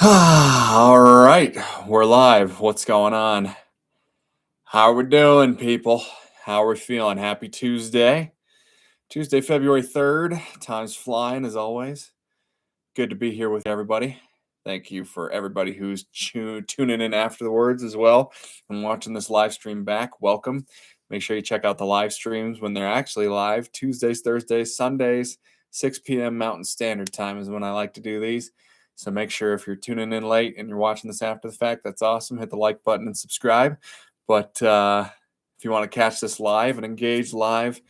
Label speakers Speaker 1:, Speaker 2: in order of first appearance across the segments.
Speaker 1: All right, we're live. What's going on? How are we doing, people? How are we feeling? Happy Tuesday. Tuesday, February 3rd. Time's flying as always. Good to be here with everybody. Thank you for everybody who's tuning in afterwards as well and watching this live stream back. Welcome. Make sure you check out the live streams when they're actually live. Tuesdays, Thursdays, Sundays, 6 p.m. Mountain Standard Time is when I like to do these. So make sure if you're tuning in late and you're watching this after the fact, that's awesome. Hit the like button and subscribe. But if you want to catch this live and engage live,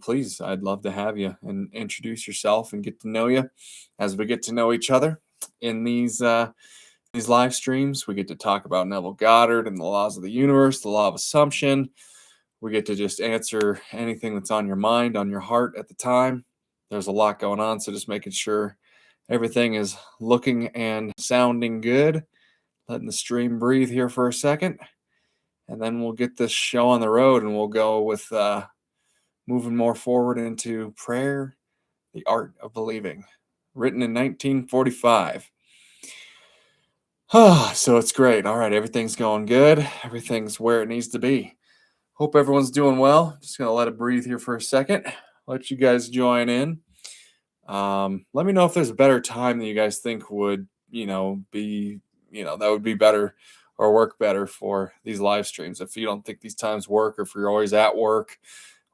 Speaker 1: please, I'd love to have you and introduce yourself and get to know you as we get to know each other in these live streams. We get to talk about Neville Goddard and the laws of the universe, the law of assumption. We get to just answer anything that's on your mind, on your heart at the time. There's a lot going on, so just making sure everything is looking and sounding good. Letting the stream breathe here for a second. And then we'll get this show on the road and we'll go with moving more forward into Prayer, the Art of Believing, written in 1945. So it's great. All right, everything's going good. Everything's where it needs to be. Hope everyone's doing well. Just going to let it breathe here for a second. Let you guys join in. Let me know if there's a better time that you guys think would, be, that would be better or work better for these live streams. If you don't think these times work, or if you're always at work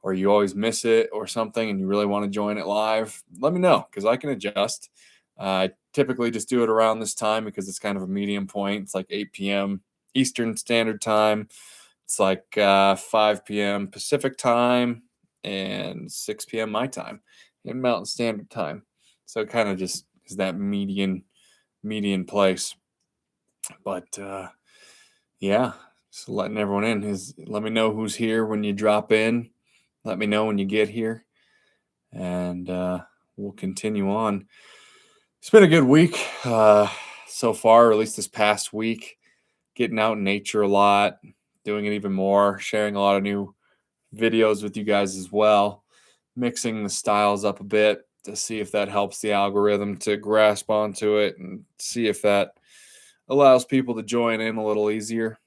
Speaker 1: or you always miss it or something and you really want to join it live, let me know because I can adjust. I typically just do it around this time because it's kind of a medium point. It's like 8 p.m. Eastern Standard Time. It's like 5 p.m. Pacific Time and 6 p.m. my time in Mountain Standard Time. So it kind of just is that median place. But yeah, just letting everyone in. Let me know who's here when you drop in. Let me know when you get here. And we'll continue on. It's been a good week so far, or at least this past week. Getting out in nature a lot, doing it even more, sharing a lot of new videos with you guys as well, mixing the styles up a bit to see if that helps the algorithm to grasp onto it and see if that allows people to join in a little easier.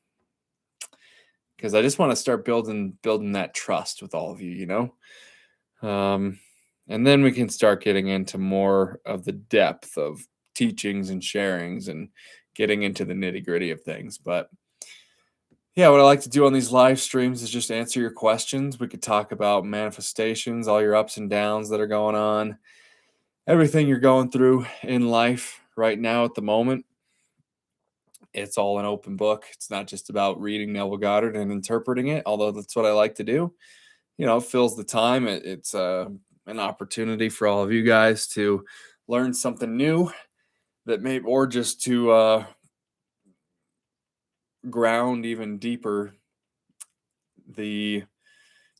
Speaker 1: Because I just want to start building that trust with all of you, and then we can start getting into more of the depth of teachings and sharings and getting into the nitty gritty of things. But yeah, what I like to do on these live streams is just answer your questions. We could talk about manifestations, all your ups and downs that are going on, everything you're going through in life right now at the moment. It's all an open book. It's not just about reading Neville Goddard and interpreting it, although that's what I like to do. It fills the time. It's an opportunity for all of you guys to learn something new or just to ground even deeper the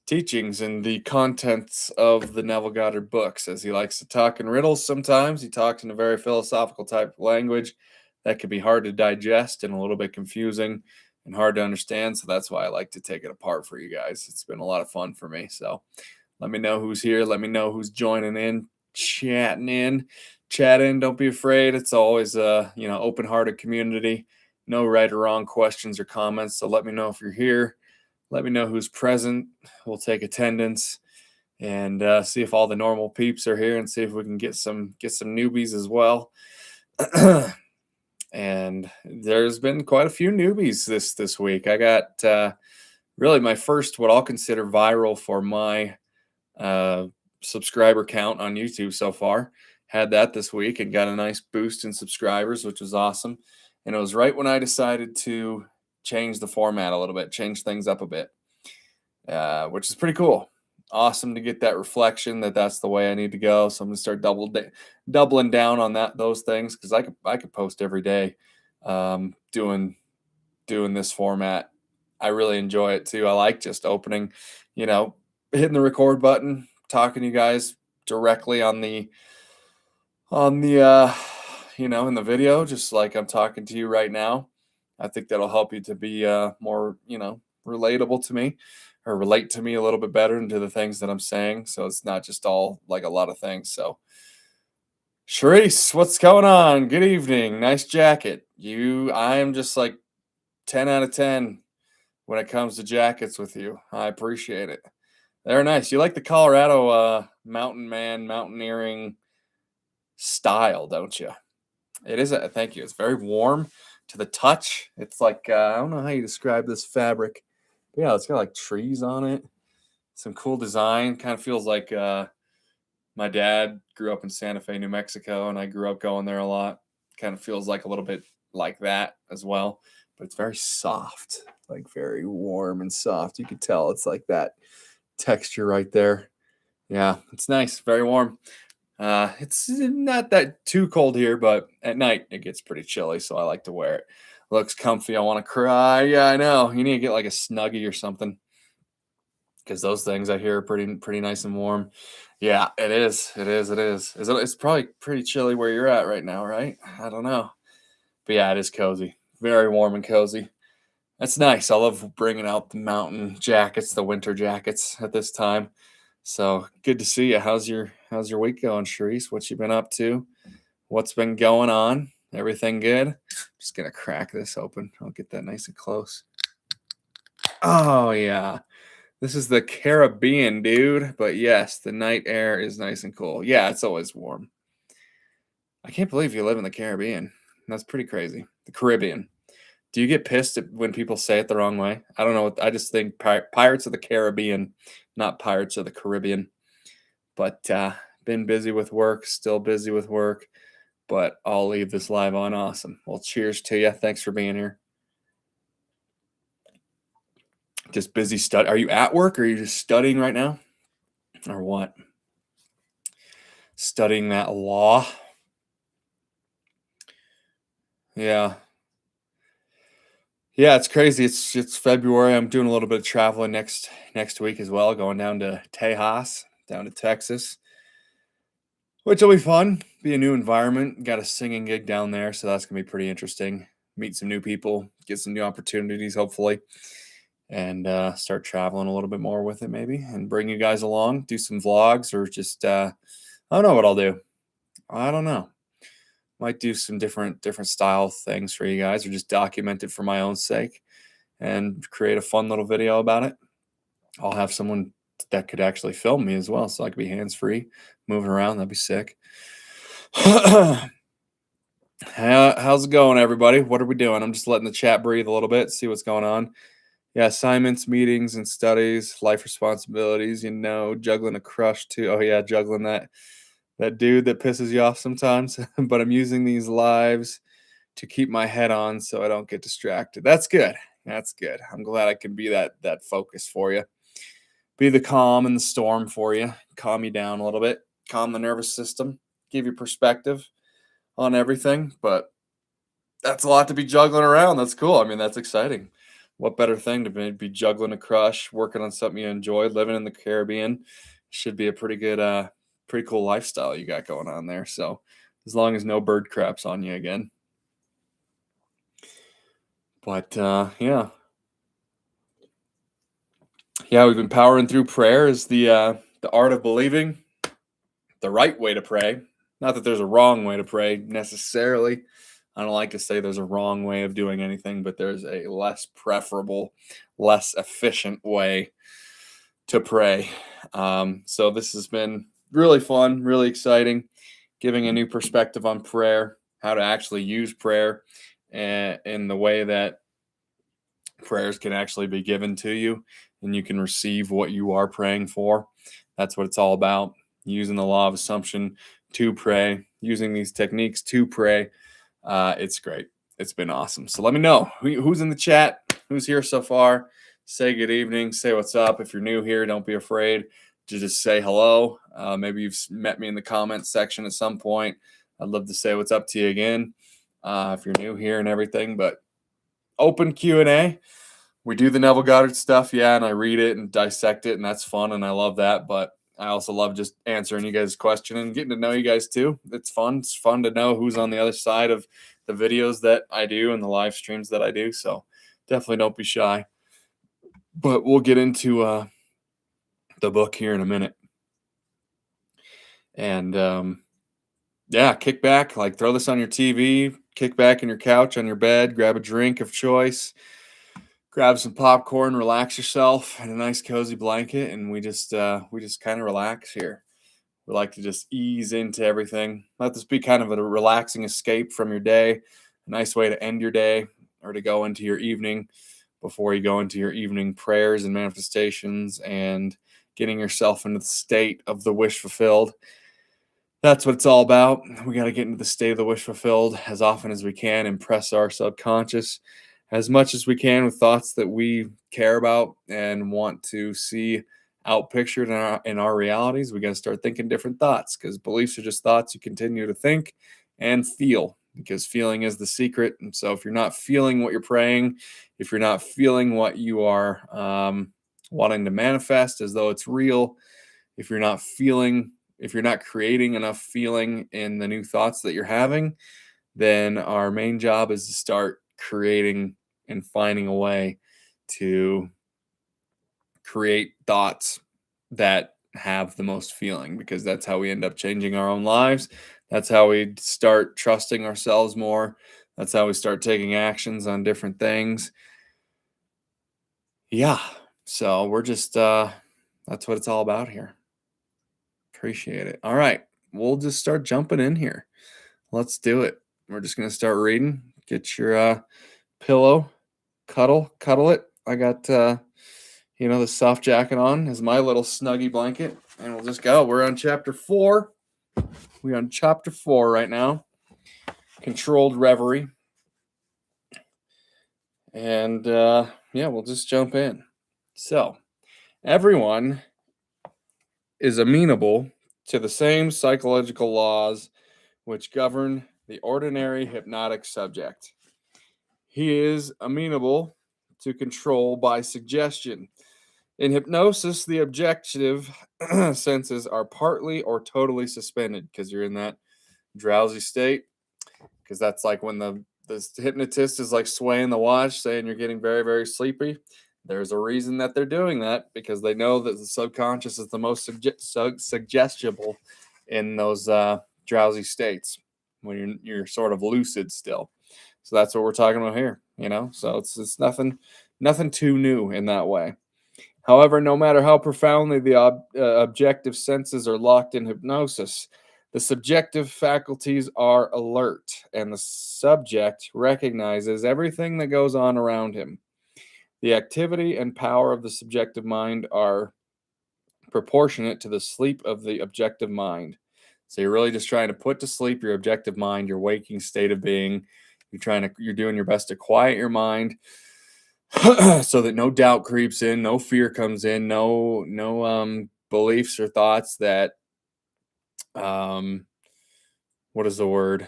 Speaker 1: teachings and the contents of the Neville Goddard books. As he likes to talk in riddles sometimes, he talks in a very philosophical type of language that can be hard to digest and a little bit confusing and hard to understand. So that's why I like to take it apart for you guys. It's been a lot of fun for me. So let me know who's here. Let me know who's joining in, chat in. Don't be afraid. It's always a open-hearted community. No right or wrong questions or comments. So let me know if you're here. Let me know who's present. We'll take attendance and see if all the normal peeps are here and see if we can get some newbies as well. And there's been quite a few newbies this week. I got really my first, what I'll consider viral for my subscriber count on YouTube so far. Had that this week and got a nice boost in subscribers, which was awesome. And it was right when I decided to change the format a little bit, change things up a bit, which is pretty cool. Awesome to get that reflection that's the way I need to go. So I'm gonna start doubling down on those things because I could post every day, doing this format. I really enjoy it too. I like just opening, hitting the record button, talking to you guys directly on the in the video, just like I'm talking to you right now. I think that'll help you to be more, relatable to me, or relate to me a little bit better into the things that I'm saying. So it's not just all like a lot of things. So Charisse, what's going on? Good evening. Nice jacket. I am just like 10 out of 10 when it comes to jackets with you. I appreciate it. They're nice. You like the Colorado mountain man, mountaineering style, don't you? It is thank you. It's very warm to the touch. It's like I don't know how you describe this fabric. But yeah, it's got like trees on it. Some cool design. Kind of feels like my dad grew up in Santa Fe, New Mexico, and I grew up going there a lot. Kind of feels like a little bit like that as well, but it's very soft, like very warm and soft. You could tell it's like that texture right there. Yeah, it's nice, very warm. It's not that too cold here, but at night it gets pretty chilly, so I like to wear it. Looks comfy. I want to cry. Yeah, I know. You need to get like a Snuggie or something because those things I hear are pretty nice and warm. Yeah, it is. It is. It is. It's probably pretty chilly where you're at right now, right? I don't know, but yeah, it is cozy. Very warm and cozy. That's nice. I love bringing out the mountain jackets, the winter jackets at this time. So good to see you. How's your week going, Charisse? What you been up to? What's been going on? Everything good? Just gonna crack this open. I'll get that nice and close. Oh yeah. This is the Caribbean, dude. But yes, the night air is nice and cool. Yeah, it's always warm. I can't believe you live in the Caribbean. That's pretty crazy. The Caribbean. Do you get pissed when people say it the wrong way? I don't know. I just think Pirates of the Caribbean, not Pirates of the Caribbean. But been busy with work, still busy with work. But I'll leave this live on. Awesome. Well, cheers to you. Thanks for being here. Just busy study. Are you at work or are you just studying right now? Or what? Studying that law. Yeah. Yeah, it's crazy. It's February. I'm doing a little bit of traveling next week as well, going down to Tejas, down to Texas, which will be fun. Be a new environment. Got a singing gig down there, so that's gonna be pretty interesting. Meet some new people, get some new opportunities, hopefully, and start traveling a little bit more with it, maybe, and bring you guys along. Do some vlogs, or just I don't know what I'll do. I don't know. Might do some different style things for you guys, or just document it for my own sake and create a fun little video about it. I'll have someone that could actually film me as well, so I could be hands-free, moving around. That'd be sick. How's it going, everybody? What are we doing? I'm just letting the chat breathe a little bit, see what's going on. Yeah, assignments, meetings, and studies, life responsibilities, juggling a crush too. Oh yeah, juggling that dude that pisses you off sometimes. But I'm using these lives to keep my head on so I don't get distracted. That's good. That's good. I'm glad I can be that focus for you. Be the calm in the storm for you. Calm you down a little bit. Calm the nervous system. Give you perspective on everything. But that's a lot to be juggling around. That's cool. I mean, that's exciting. What better thing to be juggling a crush, working on something you enjoy, living in the Caribbean? Should be a pretty good, pretty cool lifestyle you got going on there. So as long as no bird craps on you again. But yeah, we've been powering through prayer is the art of believing, the right way to pray. Not that there's a wrong way to pray necessarily. I don't like to say there's a wrong way of doing anything, but there's a less preferable, less efficient way to pray. So this has been really fun, really exciting, giving a new perspective on prayer, how to actually use prayer in the way that prayers can actually be given to you and you can receive what you are praying for. That's what it's all about. Using the law of assumption to pray, using these techniques to pray. It's great. It's been awesome. So let me know who's in the chat, who's here so far. Say good evening. Say what's up. If you're new here, don't be afraid to just say hello. Maybe you've met me in the comments section at some point. I'd love to say what's up to you again if you're new here and everything. But open Q&A. We do the Neville Goddard stuff, yeah, and I read it and dissect it, and that's fun, and I love that. But I also love just answering you guys' question and getting to know you guys too. It's fun. It's fun to know who's on the other side of the videos that I do and the live streams that I do. So definitely don't be shy. But we'll get into the book here in a minute. And Yeah, kick back, like throw this on your TV, kick back in your couch on your bed, grab a drink of choice, grab some popcorn, relax yourself in a nice cozy blanket, and we just kind of relax here. We like to just ease into everything. Let this be kind of a relaxing escape from your day, a nice way to end your day or to go into your evening before you go into your evening prayers and manifestations and getting yourself into the state of the wish fulfilled. That's what it's all about. We got to get into the state of the wish fulfilled as often as we can, impress our subconscious as much as we can with thoughts that we care about and want to see outpictured in our realities. We got to start thinking different thoughts, because beliefs are just thoughts you continue to think and feel, because feeling is the secret. And so if you're not feeling what you're praying, if you're not feeling what you are wanting to manifest as though it's real, if you're not feeling, if you're not creating enough feeling in the new thoughts that you're having, then our main job is to start creating and finding a way to create thoughts that have the most feeling, because that's how we end up changing our own lives. That's how we start trusting ourselves more. That's how we start taking actions on different things. Yeah. So we're just, that's what it's all about here. Appreciate it. All right. We'll just start jumping in here. Let's do it. We're just going to start reading. Get your pillow, cuddle it. I got, the soft jacket on as my little snuggy blanket, and we'll just go. We're on chapter 4. We're on chapter 4 right now. Controlled reverie. And we'll just jump in. So, everyone is amenable to the same psychological laws which govern the ordinary hypnotic subject. He is amenable to control by suggestion. In hypnosis, the objective senses are partly or totally suspended, because you're in that drowsy state. Because that's like when the hypnotist is like swaying the watch, saying you're getting very, very sleepy. There's a reason that they're doing that, because they know that the subconscious is the most suggestible in those drowsy states when you're sort of lucid still. So that's what we're talking about here, So it's nothing too new in that way. However, no matter how profoundly the objective senses are locked in hypnosis, the subjective faculties are alert, and the subject recognizes everything that goes on around him. The activity and power of the subjective mind are proportionate to the sleep of the objective mind. So you're really just trying to put to sleep your objective mind, your waking state of being. You're doing your best to quiet your mind so that no doubt creeps in, no fear comes in, no beliefs or thoughts that what is the word,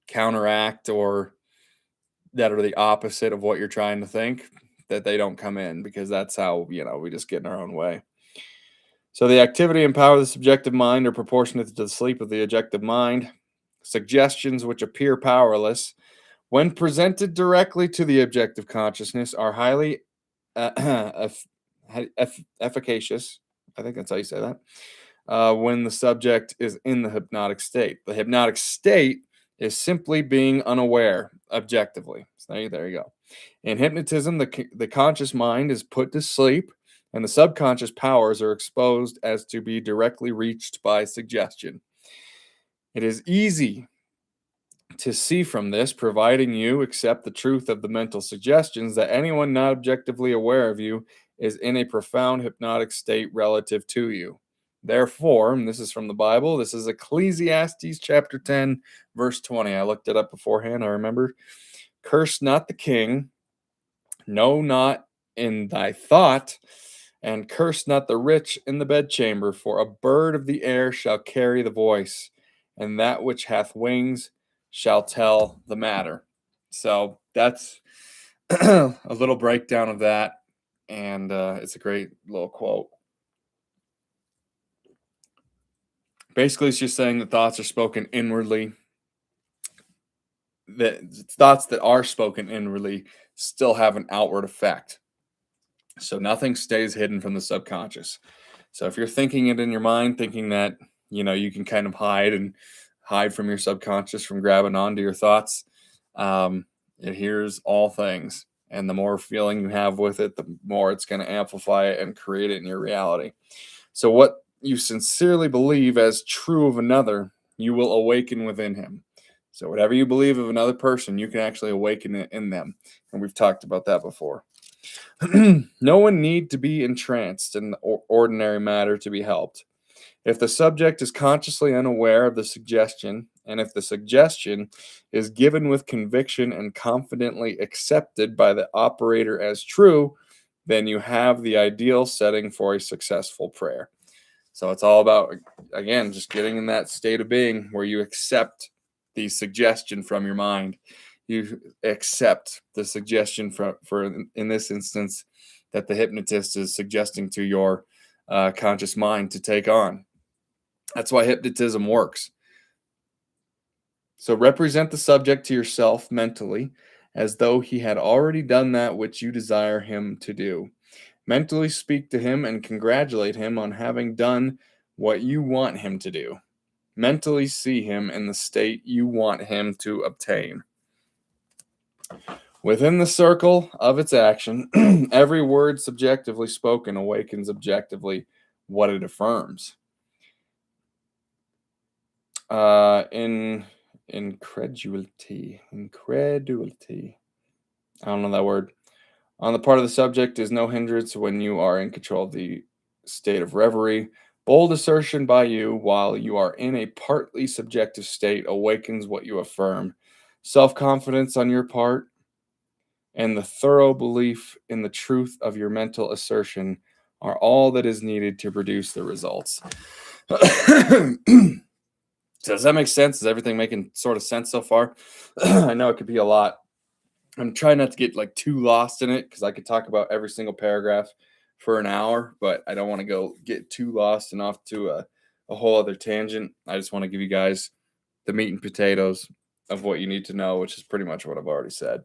Speaker 1: counteract or that are the opposite of what you're trying to think, that they don't come in, because that's how we just get in our own way. So the activity and power of the subjective mind are proportionate to the sleep of the objective mind. Suggestions which appear powerless, when presented directly to the objective consciousness, are highly efficacious. I think that's how you say that. When the subject is in the hypnotic state. The hypnotic state is simply being unaware objectively. So there you go. In hypnotism, the conscious mind is put to sleep, and the subconscious powers are exposed as to be directly reached by suggestion. It is easy to see from this, providing you accept the truth of the mental suggestions, that anyone not objectively aware of you is in a profound hypnotic state relative to you. Therefore, and this is from the Bible, this is Ecclesiastes chapter 10, verse 20. I looked it up beforehand, I remember. Curse not the king, no, not in thy thought, and curse not the rich in the bedchamber, for a bird of the air shall carry the voice, and that which hath wings shall tell the matter. So that's a little breakdown of that, and it's a great little quote. Basically, it's just saying that thoughts are spoken inwardly. That thoughts that are spoken inwardly still have an outward effect. So nothing stays hidden from the subconscious. So if you're thinking it in your mind, thinking that you can kind of hide and hide from your subconscious from grabbing onto your thoughts. It hears all things. And the more feeling you have with it, the more it's going to amplify it and create it in your reality. So what you sincerely believe as true of another, you will awaken within him. So whatever you believe of another person, you can actually awaken it in them. And we've talked about that before. No one need to be entranced in the ordinary matter to be helped. If the subject is consciously unaware of the suggestion, and if the suggestion is given with conviction and confidently accepted by the operator as true, then you have the ideal setting for a successful prayer. So it's all about, again, just getting in that state of being where you accept the suggestion from your mind. You accept the suggestion for in this instance, that the hypnotist is suggesting to your conscious mind to take on. That's why hypnotism works. So represent the subject to yourself mentally as though he had already done that which you desire him to do. Mentally speak to him and congratulate him on having done what you want him to do. Mentally see him in the state you want him to obtain. Within the circle of its action, every word subjectively spoken awakens objectively what it affirms. Incredulity. I don't know that word. On the part of the subject is no hindrance when you are in control of the state of reverie. Bold assertion by you while you are in a partly subjective state awakens what you affirm. Self-confidence on your part and the thorough belief in the truth of your mental assertion are all that is needed to produce the results. So does that make sense? Is everything making sort of sense so far? I know it could be a lot. I'm trying not to get like too lost in it because I could talk about every single paragraph for an hour, but I don't want to get too lost and off to a whole other tangent. I just want to give you guys the meat and potatoes of what you need to know, which is pretty much what I've already said.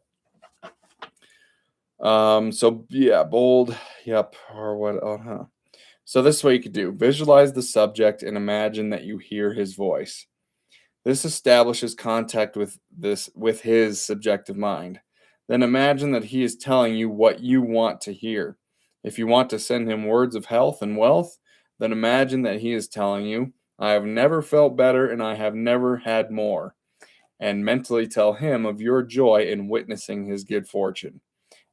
Speaker 1: So yeah, bold. Yep. Or what? So this is what you could do. Visualize the subject and imagine that you hear his voice. This establishes contact with his subjective mind. Then imagine that he is telling you what you want to hear. If you want to send him words of health and wealth, then imagine that he is telling you, I have never felt better and I have never had more. And mentally tell him of your joy in witnessing his good fortune.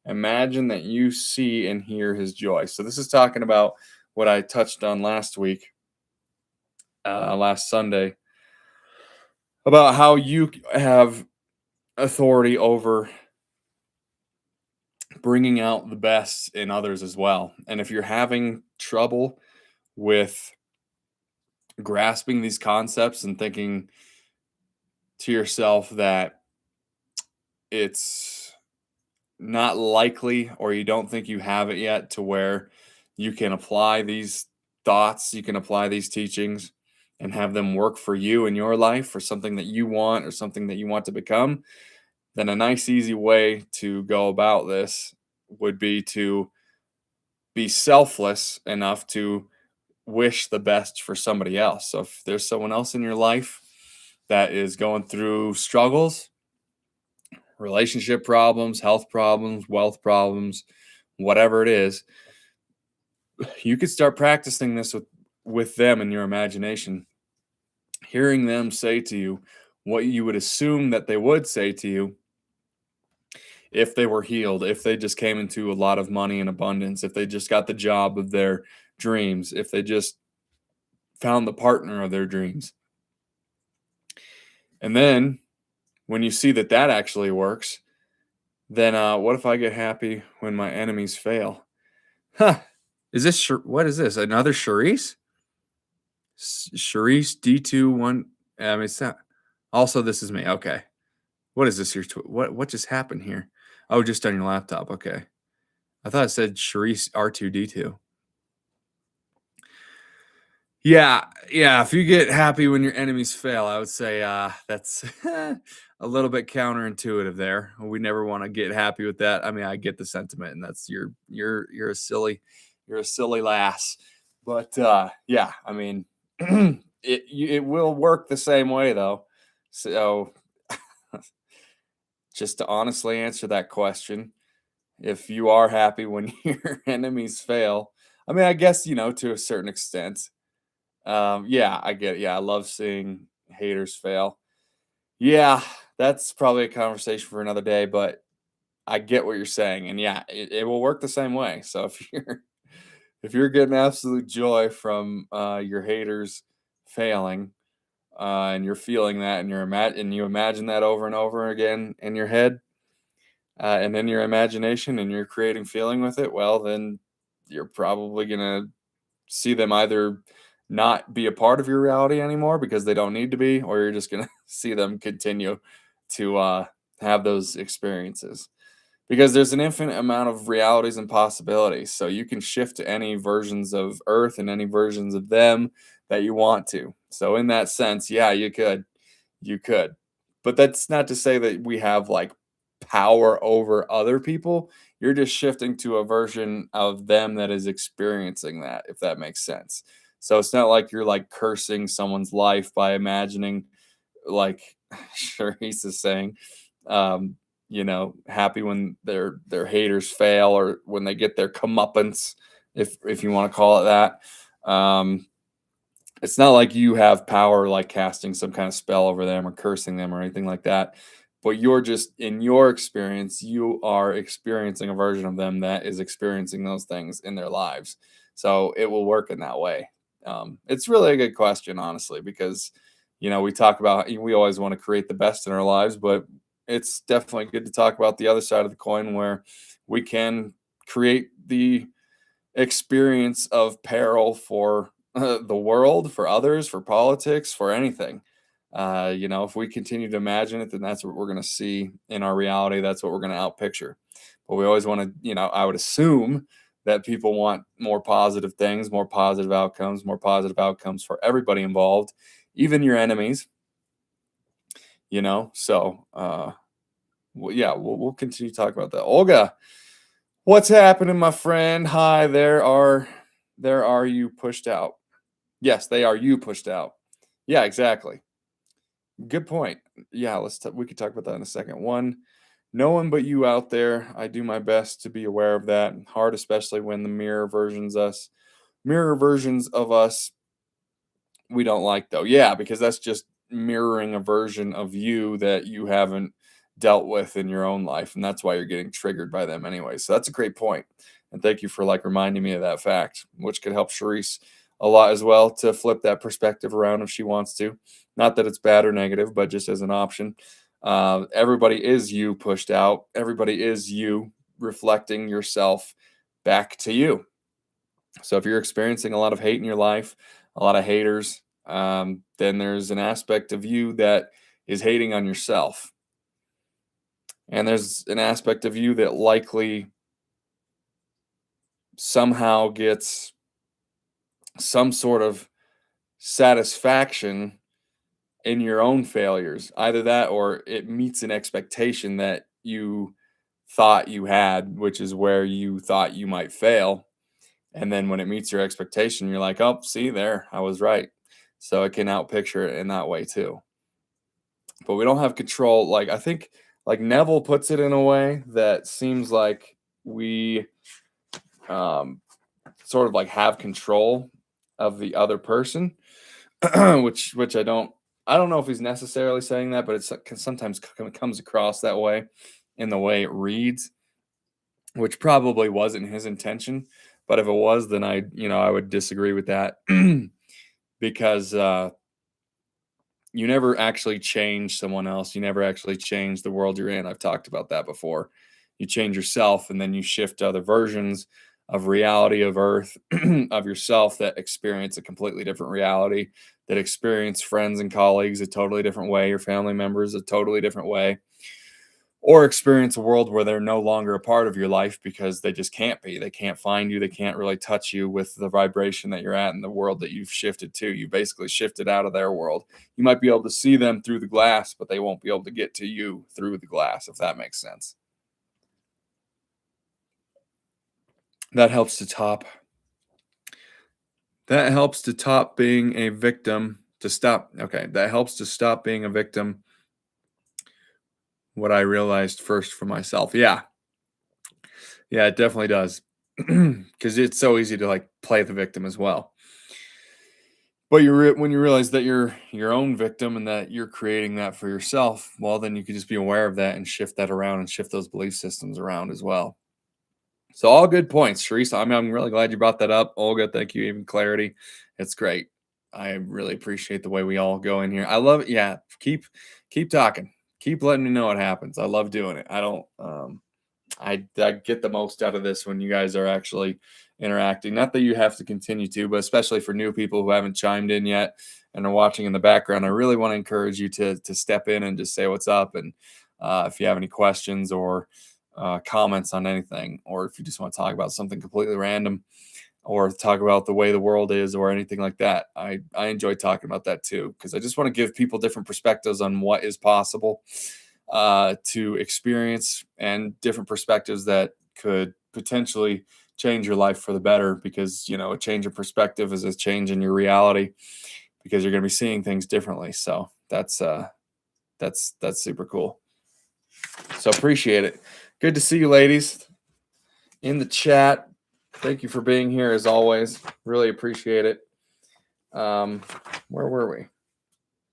Speaker 1: Imagine that you see and hear his joy. So this is talking about what I touched on last week, last Sunday, about how you have authority over bringing out the best in others as well. And if you're having trouble with grasping these concepts and thinking to yourself that it's not likely, or you don't think you have it yet to where you can apply these thoughts, you can apply these teachings and have them work for you in your life for something that you want or something that you want to become, then a nice, easy way to go about this would be to be selfless enough to wish the best for somebody else. So if there's someone else in your life that is going through struggles, relationship problems, health problems, wealth problems, whatever it is, you could start practicing this with them in your imagination, hearing them say to you what you would assume that they would say to you if they were healed, if they just came into a lot of money and abundance, if they just got the job of their dreams, if they just found the partner of their dreams. And then when you see that that actually works, then what if I get happy when my enemies fail? Huh. Is this, what is this? Another Charisse? Charisse D21. I mean, it's not, also, this is me. Okay. What is this here? What just happened here? Oh, just on your laptop. Okay. I thought it said Charisse R2D2. Yeah. If you get happy when your enemies fail, I would say that's a little bit counterintuitive there. We never want to get happy with that. I mean, I get the sentiment, and that's you're a silly lass. But yeah, I mean, it will work the same way though. So just to honestly answer that question, if you are happy when your enemies fail, I mean, I guess, to a certain extent. Yeah, I get it. Yeah, I love seeing haters fail. Yeah, that's probably a conversation for another day, but I get what you're saying. And yeah, it will work the same way. So if you're getting absolute joy from your haters failing, and you're feeling that, and and you imagine that over and over again in your head, and in your imagination, and you're creating feeling with it, well, then you're probably gonna see them either not be a part of your reality anymore because they don't need to be, or you're just gonna see them continue to have those experiences. Because there's an infinite amount of realities and possibilities. So you can shift to any versions of Earth and any versions of them that you want to. So in that sense, yeah, you could. You could. But that's not to say that we have like power over other people. You're just shifting to a version of them that is experiencing that, if that makes sense. So it's not like you're like cursing someone's life by imagining, like Sharice is saying, um, happy when their haters fail or when they get their comeuppance, if you want to call it that. It's not like you have power like casting some kind of spell over them or cursing them or anything like that. But you're just in your experience, you are experiencing a version of them that is experiencing those things in their lives. So it will work in that way. It's really a good question, honestly, because we talk about we always want to create the best in our lives, but it's definitely good to talk about the other side of the coin where we can create the experience of peril for the world, for others, for politics, for anything. If we continue to imagine it, then that's what we're going to see in our reality. That's what we're going to outpicture. But we always want to, I would assume that people want more positive things, more positive outcomes for everybody involved, even your enemies. So yeah, we'll continue to talk about that. Olga, what's happening, my friend? Hi, there are you pushed out. Yes, they are you pushed out. Yeah, exactly. Good point. Yeah, we could talk about that in a second. One, no one but you out there. I do my best to be aware of that. Hard, especially when the mirror versions of us we don't like though. Yeah, because that's just mirroring a version of you that you haven't dealt with in your own life, and that's why you're getting triggered by them anyway. So that's a great point. And thank you for like reminding me of that fact, which could help Sharice a lot as well to flip that perspective around if she wants to. Not that it's bad or negative, but just as an option. Everybody is you pushed out. Everybody is you reflecting yourself back to you. So if you're experiencing a lot of hate in your life, a lot of haters, then there's an aspect of you that is hating on yourself. And there's an aspect of you that likely somehow gets some sort of satisfaction in your own failures. Either that or it meets an expectation that you thought you had, which is where you thought you might fail. And then when it meets your expectation, you're like, oh, see there, I was right. So it can outpicture it in that way too. But we don't have control. Like I think like Neville puts it in a way that seems like we um, sort of like have control of the other person, which I don't know if he's necessarily saying that, but it's sometimes comes across that way in the way it reads, which probably wasn't his intention. But if it was, then I would disagree with that because you never actually change someone else. You never actually change the world you're in. I've talked about that before. You change yourself and then you shift to other versions of reality of Earth, of yourself that experience a completely different reality, that experience friends and colleagues a totally different way, your family members a totally different way, or experience a world where they're no longer a part of your life because they just can't be. They can't find you. They can't really touch you with the vibration that you're at in the world that you've shifted to. You basically shifted out of their world. You might be able to see them through the glass, but they won't be able to get to you through the glass, if that makes sense. That helps to top. That helps to top being a victim to stop. Okay, that helps to stop being a victim. What I realized first for myself. Yeah, it definitely does. Because it's so easy to like play the victim as well. But when you realize that you're your own victim and that you're creating that for yourself, well, then you can just be aware of that and shift that around and shift those belief systems around as well. So all good points, Sharice. I mean, I'm really glad you brought that up. Olga, thank you. Even clarity. It's great. I really appreciate the way we all go in here. I love it. Yeah. Keep talking. Keep letting me know what happens. I love doing it. I don't I get the most out of this when you guys are actually interacting. Not that you have to continue to, but especially for new people who haven't chimed in yet and are watching in the background, I really want to encourage you to step in and just say what's up. And if you have any questions or comments on anything, or if you just want to talk about something completely random or talk about the way the world is or anything like that, I enjoy talking about that too, because I just want to give people different perspectives on what is possible to experience and different perspectives that could potentially change your life for the better, because a change of perspective is a change in your reality, because you're going to be seeing things differently. So that's super cool. So appreciate it. Good to see you ladies in the chat. Thank you for being here as always. Really appreciate it. Where were we?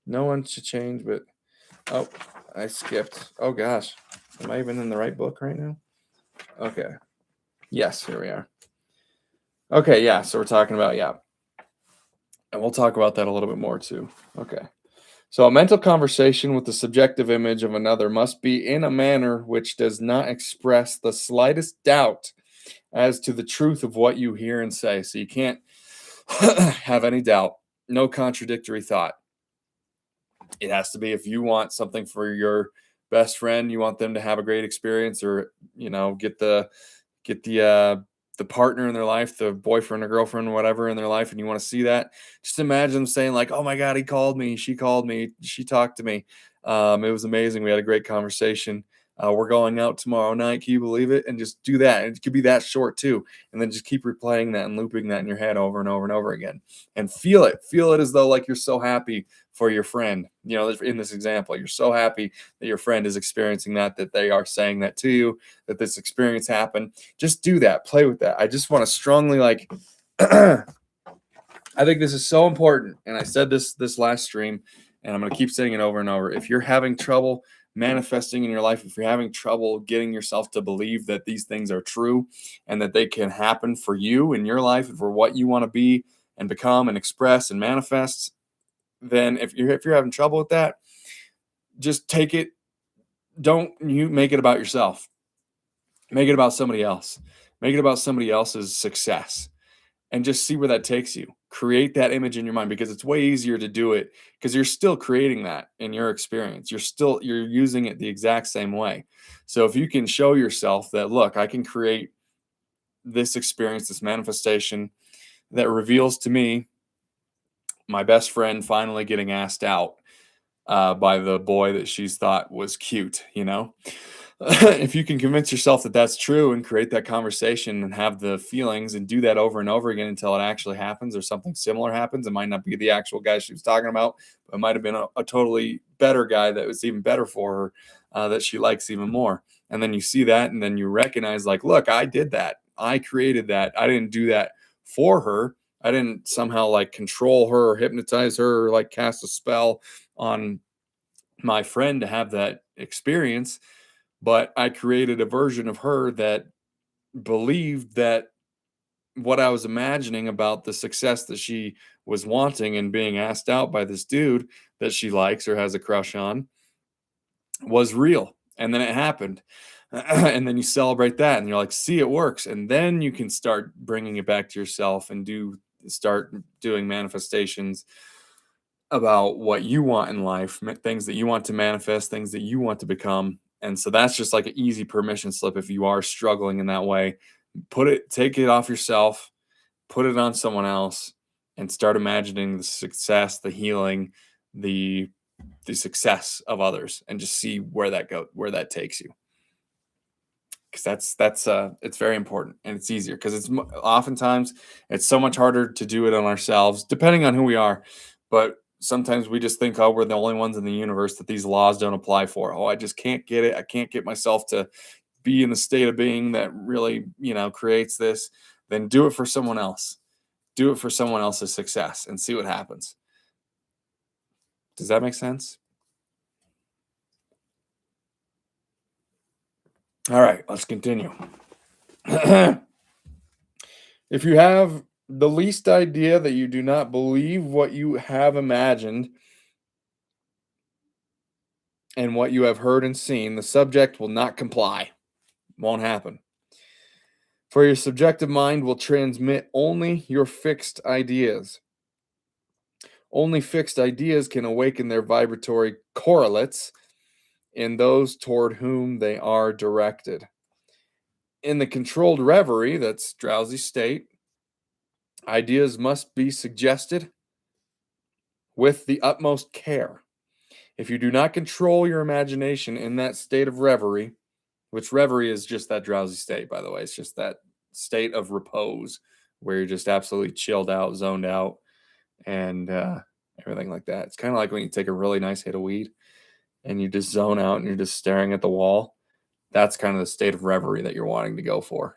Speaker 1: No one should change, but I skipped. Oh gosh. Am I even in the right book right now? Okay. Yes, here we are. Okay, yeah. So we're talking about, and we'll talk about that a little bit more too. Okay. So a mental conversation with the subjective image of another must be in a manner which does not express the slightest doubt as to the truth of what you hear and say. So you can't have any doubt, no contradictory thought. It has to be, if you want something for your best friend, you want them to have a great experience, or get the partner in their life, the boyfriend or girlfriend or whatever in their life, and you want to see that, just imagine them saying like, oh my God, he called me, she talked to me, it was amazing, we had a great conversation, we're going out tomorrow night, can you believe it? And just do that. And it could be that short too, and then just keep replaying that and looping that in your head over and over and over again, and feel it as though like you're so happy for your friend. In this example, you're so happy that your friend is experiencing that they are saying that to you, that this experience happened. Just do that. Play with that. I just want to strongly I think this is so important. And I said this last stream, and I'm going to keep saying it over and over. If you're having trouble manifesting in your life, if you're having trouble getting yourself to believe that these things are true and that they can happen for you in your life and for what you want to be and become and express and manifest, then if you're having trouble with that, just take it. Don't you make it about yourself. Make it about somebody else. Make it about somebody else's success, and just see where that takes you. Create that image in your mind, because it's way easier to do it because you're still creating that in your experience. You're using it the exact same way. So if you can show yourself that, look, I can create this experience, this manifestation that reveals to me my best friend finally getting asked out by the boy that she's thought was cute, if you can convince yourself that that's true and create that conversation and have the feelings and do that over and over again until it actually happens or something similar happens. It might not be the actual guy she was talking about, but it might have been a totally better guy that was even better for her, that she likes even more. And then you see that, and then you recognize like, look, I did that. I created that. I didn't do that for her. I didn't somehow like control her or hypnotize her or like cast a spell on my friend to have that experience. But I created a version of her that believed that what I was imagining about the success that she was wanting and being asked out by this dude that she likes or has a crush on was real. And then it happened. And then you celebrate that and you're like, see, it works. And then you can start bringing it back to yourself and start doing manifestations about what you want in life, things that you want to manifest, things that you want to become. And so that's just like an easy permission slip. If you are struggling in that way, take it off yourself, put it on someone else, and start imagining the success, the healing, the success of others, and just see where that takes you. Because that's it's very important, and it's easier because it's oftentimes it's so much harder to do it on ourselves, depending on who we are. But sometimes we just think, oh, we're the only ones in the universe that these laws don't apply for. Oh, I just can't get it. I can't get myself to be in the state of being that really, creates this. Then do it for someone else. Do it for someone else's success and see what happens. Does that make sense? All right, let's continue. If you have the least idea that you do not believe what you have imagined and what you have heard and seen, the subject will not comply. Won't happen. For your subjective mind will transmit only your fixed ideas. Only fixed ideas can awaken their vibratory correlates in those toward whom they are directed. In the controlled reverie, that's drowsy state, ideas must be suggested with the utmost care. If you do not control your imagination in that state of reverie, which reverie is just that drowsy state, by the way, it's just that state of repose where you're just absolutely chilled out, zoned out, and everything like that. It's kind of like when you take a really nice hit of weed and you just zone out and you're just staring at the wall. That's kind of the state of reverie that you're wanting to go for.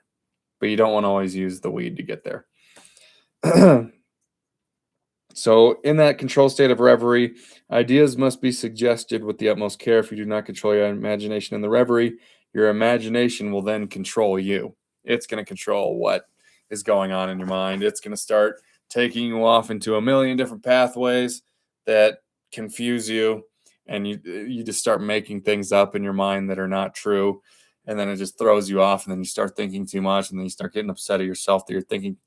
Speaker 1: But you don't want to always use the weed to get there. So in that control state of reverie, ideas must be suggested with the utmost care. If you do not control your imagination in the reverie, your imagination will then control you. It's going to control what is going on in your mind. It's going to start taking you off into a million different pathways that confuse you, and you just start making things up in your mind that are not true, and then it just throws you off, and then you start thinking too much, and then you start getting upset at yourself that you're thinking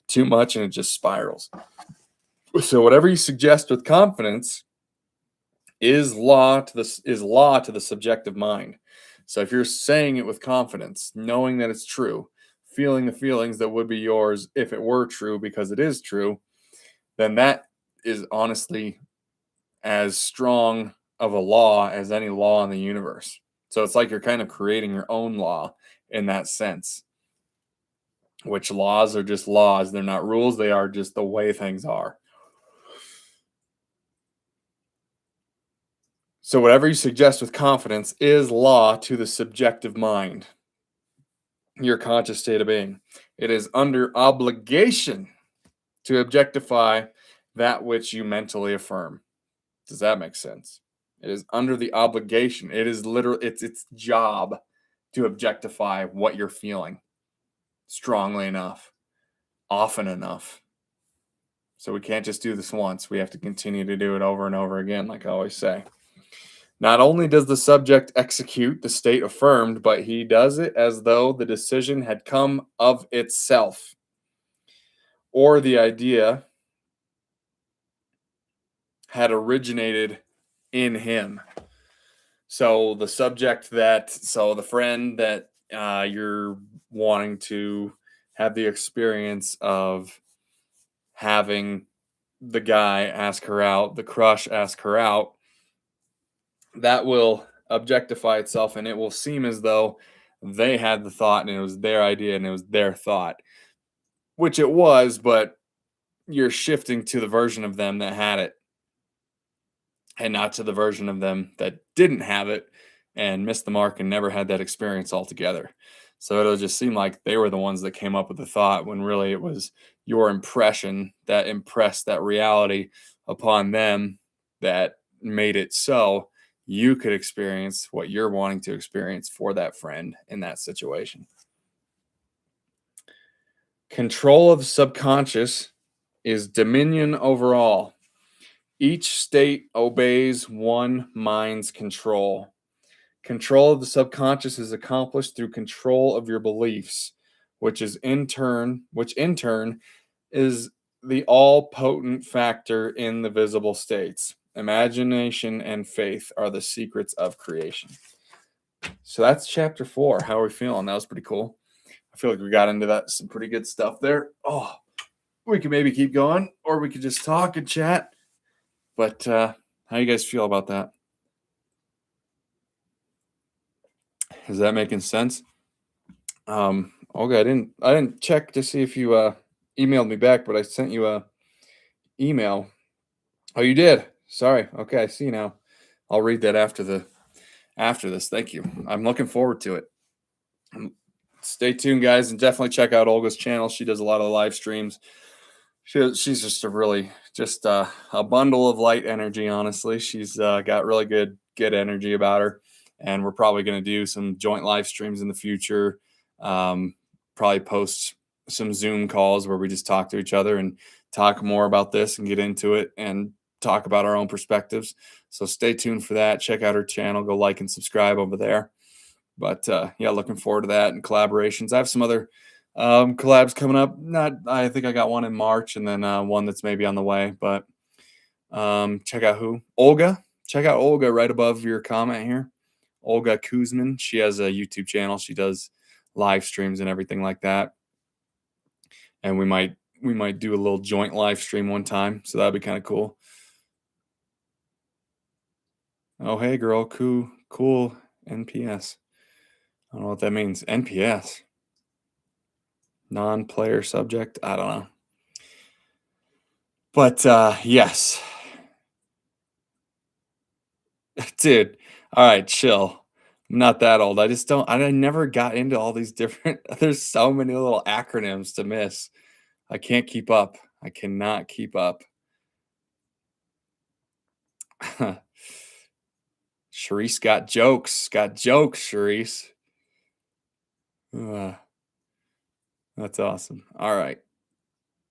Speaker 1: too much, and it just spirals. So whatever you suggest with confidence is law to the subjective mind. So if you're saying it with confidence, knowing that it's true, feeling the feelings that would be yours if it were true because it is true, then that is honestly as strong of a law as any law in the universe. So it's like you're kind of creating your own law in that sense, which laws are just laws. They're not rules. They are just the way things are. So whatever you suggest with confidence is law to the subjective mind, your conscious state of being. It is under obligation to objectify that which you mentally affirm. Does that make sense? It is under the obligation. It is literally its job to objectify what you're feeling strongly enough, often enough. So we can't just do this once. We have to continue to do it over and over again, like I always say. Not only does the subject execute the state affirmed, but he does it as though the decision had come of itself, or the idea had originated in him. So the friend that you're wanting to have the experience of having the guy ask her out, the crush ask her out, that will objectify itself, and it will seem as though they had the thought and it was their idea and it was their thought, which it was, but you're shifting to the version of them that had it and not to the version of them that didn't have it and missed the mark and never had that experience altogether. So it'll just seem like they were the ones that came up with the thought when really it was your impression that impressed that reality upon them that made it so you could experience what you're wanting to experience for that friend in that situation. Control of the subconscious is dominion over all. Each state obeys one mind's control. Control of the subconscious is accomplished through control of your beliefs, which in turn is the all-potent factor in the visible states. Imagination and faith are the secrets of creation. So that's chapter 4. How are we feeling? That was pretty cool. I feel like we got into some pretty good stuff there. Oh, we could maybe keep going, or we could just talk and chat. But how you guys feel about that? Is that making sense? Okay, I didn't check to see if you emailed me back, but I sent you a email. Oh, you did? Sorry. Okay, I see now. I'll read that after this. Thank you. I'm looking forward to it. Stay tuned, guys, and definitely check out Olga's channel. She does a lot of live streams. She's just a really just a bundle of light energy. Honestly, she's got really good energy about her, and we're probably going to do some joint live streams in the future. Probably post some Zoom calls where we just talk to each other and talk more about this and get into it and talk about our own perspectives. So stay tuned for that. Check out her channel. Go like and subscribe over there. But yeah, looking forward to that and collaborations. I have some other collabs coming up. Not, I think I got one in March and then one that's maybe on the way. But check out who? Olga. Check out Olga right above your comment here. Olga Kuzmin. She has a YouTube channel. She does live streams and everything like that. And we might do a little joint live stream one time. So that'd be kind of cool. Oh, hey girl, cool NPS. I don't know what that means. NPS. Non-player subject. I don't know. But yes. Dude. All right, chill. I'm not that old. I never got into all these different there's so many little acronyms to miss. I can't keep up. I cannot keep up. Charisse got jokes. Got jokes, Charisse. That's awesome. All right.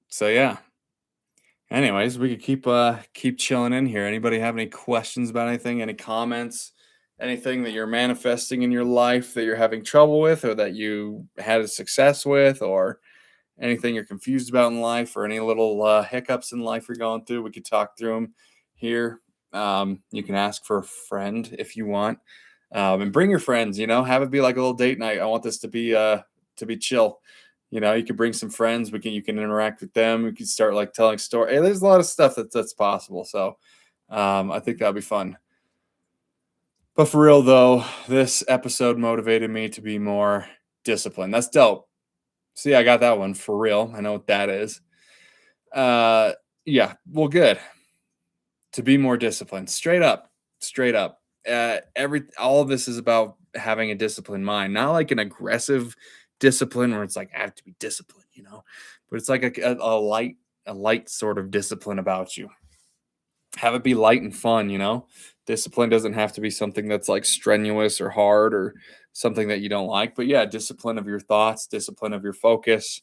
Speaker 1: So yeah. Anyways, we could keep chilling in here. Anybody have any questions about anything? Any comments? Anything that you're manifesting in your life that you're having trouble with, or that you had a success with, or anything you're confused about in life, or any little hiccups in life you're going through? We could talk through them here. You can ask for a friend if you want, and bring your friends. Have it be like a little date night. I want this to be chill. You can bring some friends. You can interact with them. We can start like telling story. Hey, there's a lot of stuff that's possible. So I think that'll be fun. But for real though, this episode motivated me to be more disciplined. That's dope. See, I got that one for real. I know what that is. Yeah, well, good. To be more disciplined. Straight up. Straight up. All of this is about having a disciplined mind, not like an aggressive discipline where it's like I have to be disciplined, but it's like a light sort of discipline about you. Have it be light and fun. Discipline doesn't have to be something that's like strenuous or hard or something that you don't like, but yeah, discipline of your thoughts, discipline of your focus,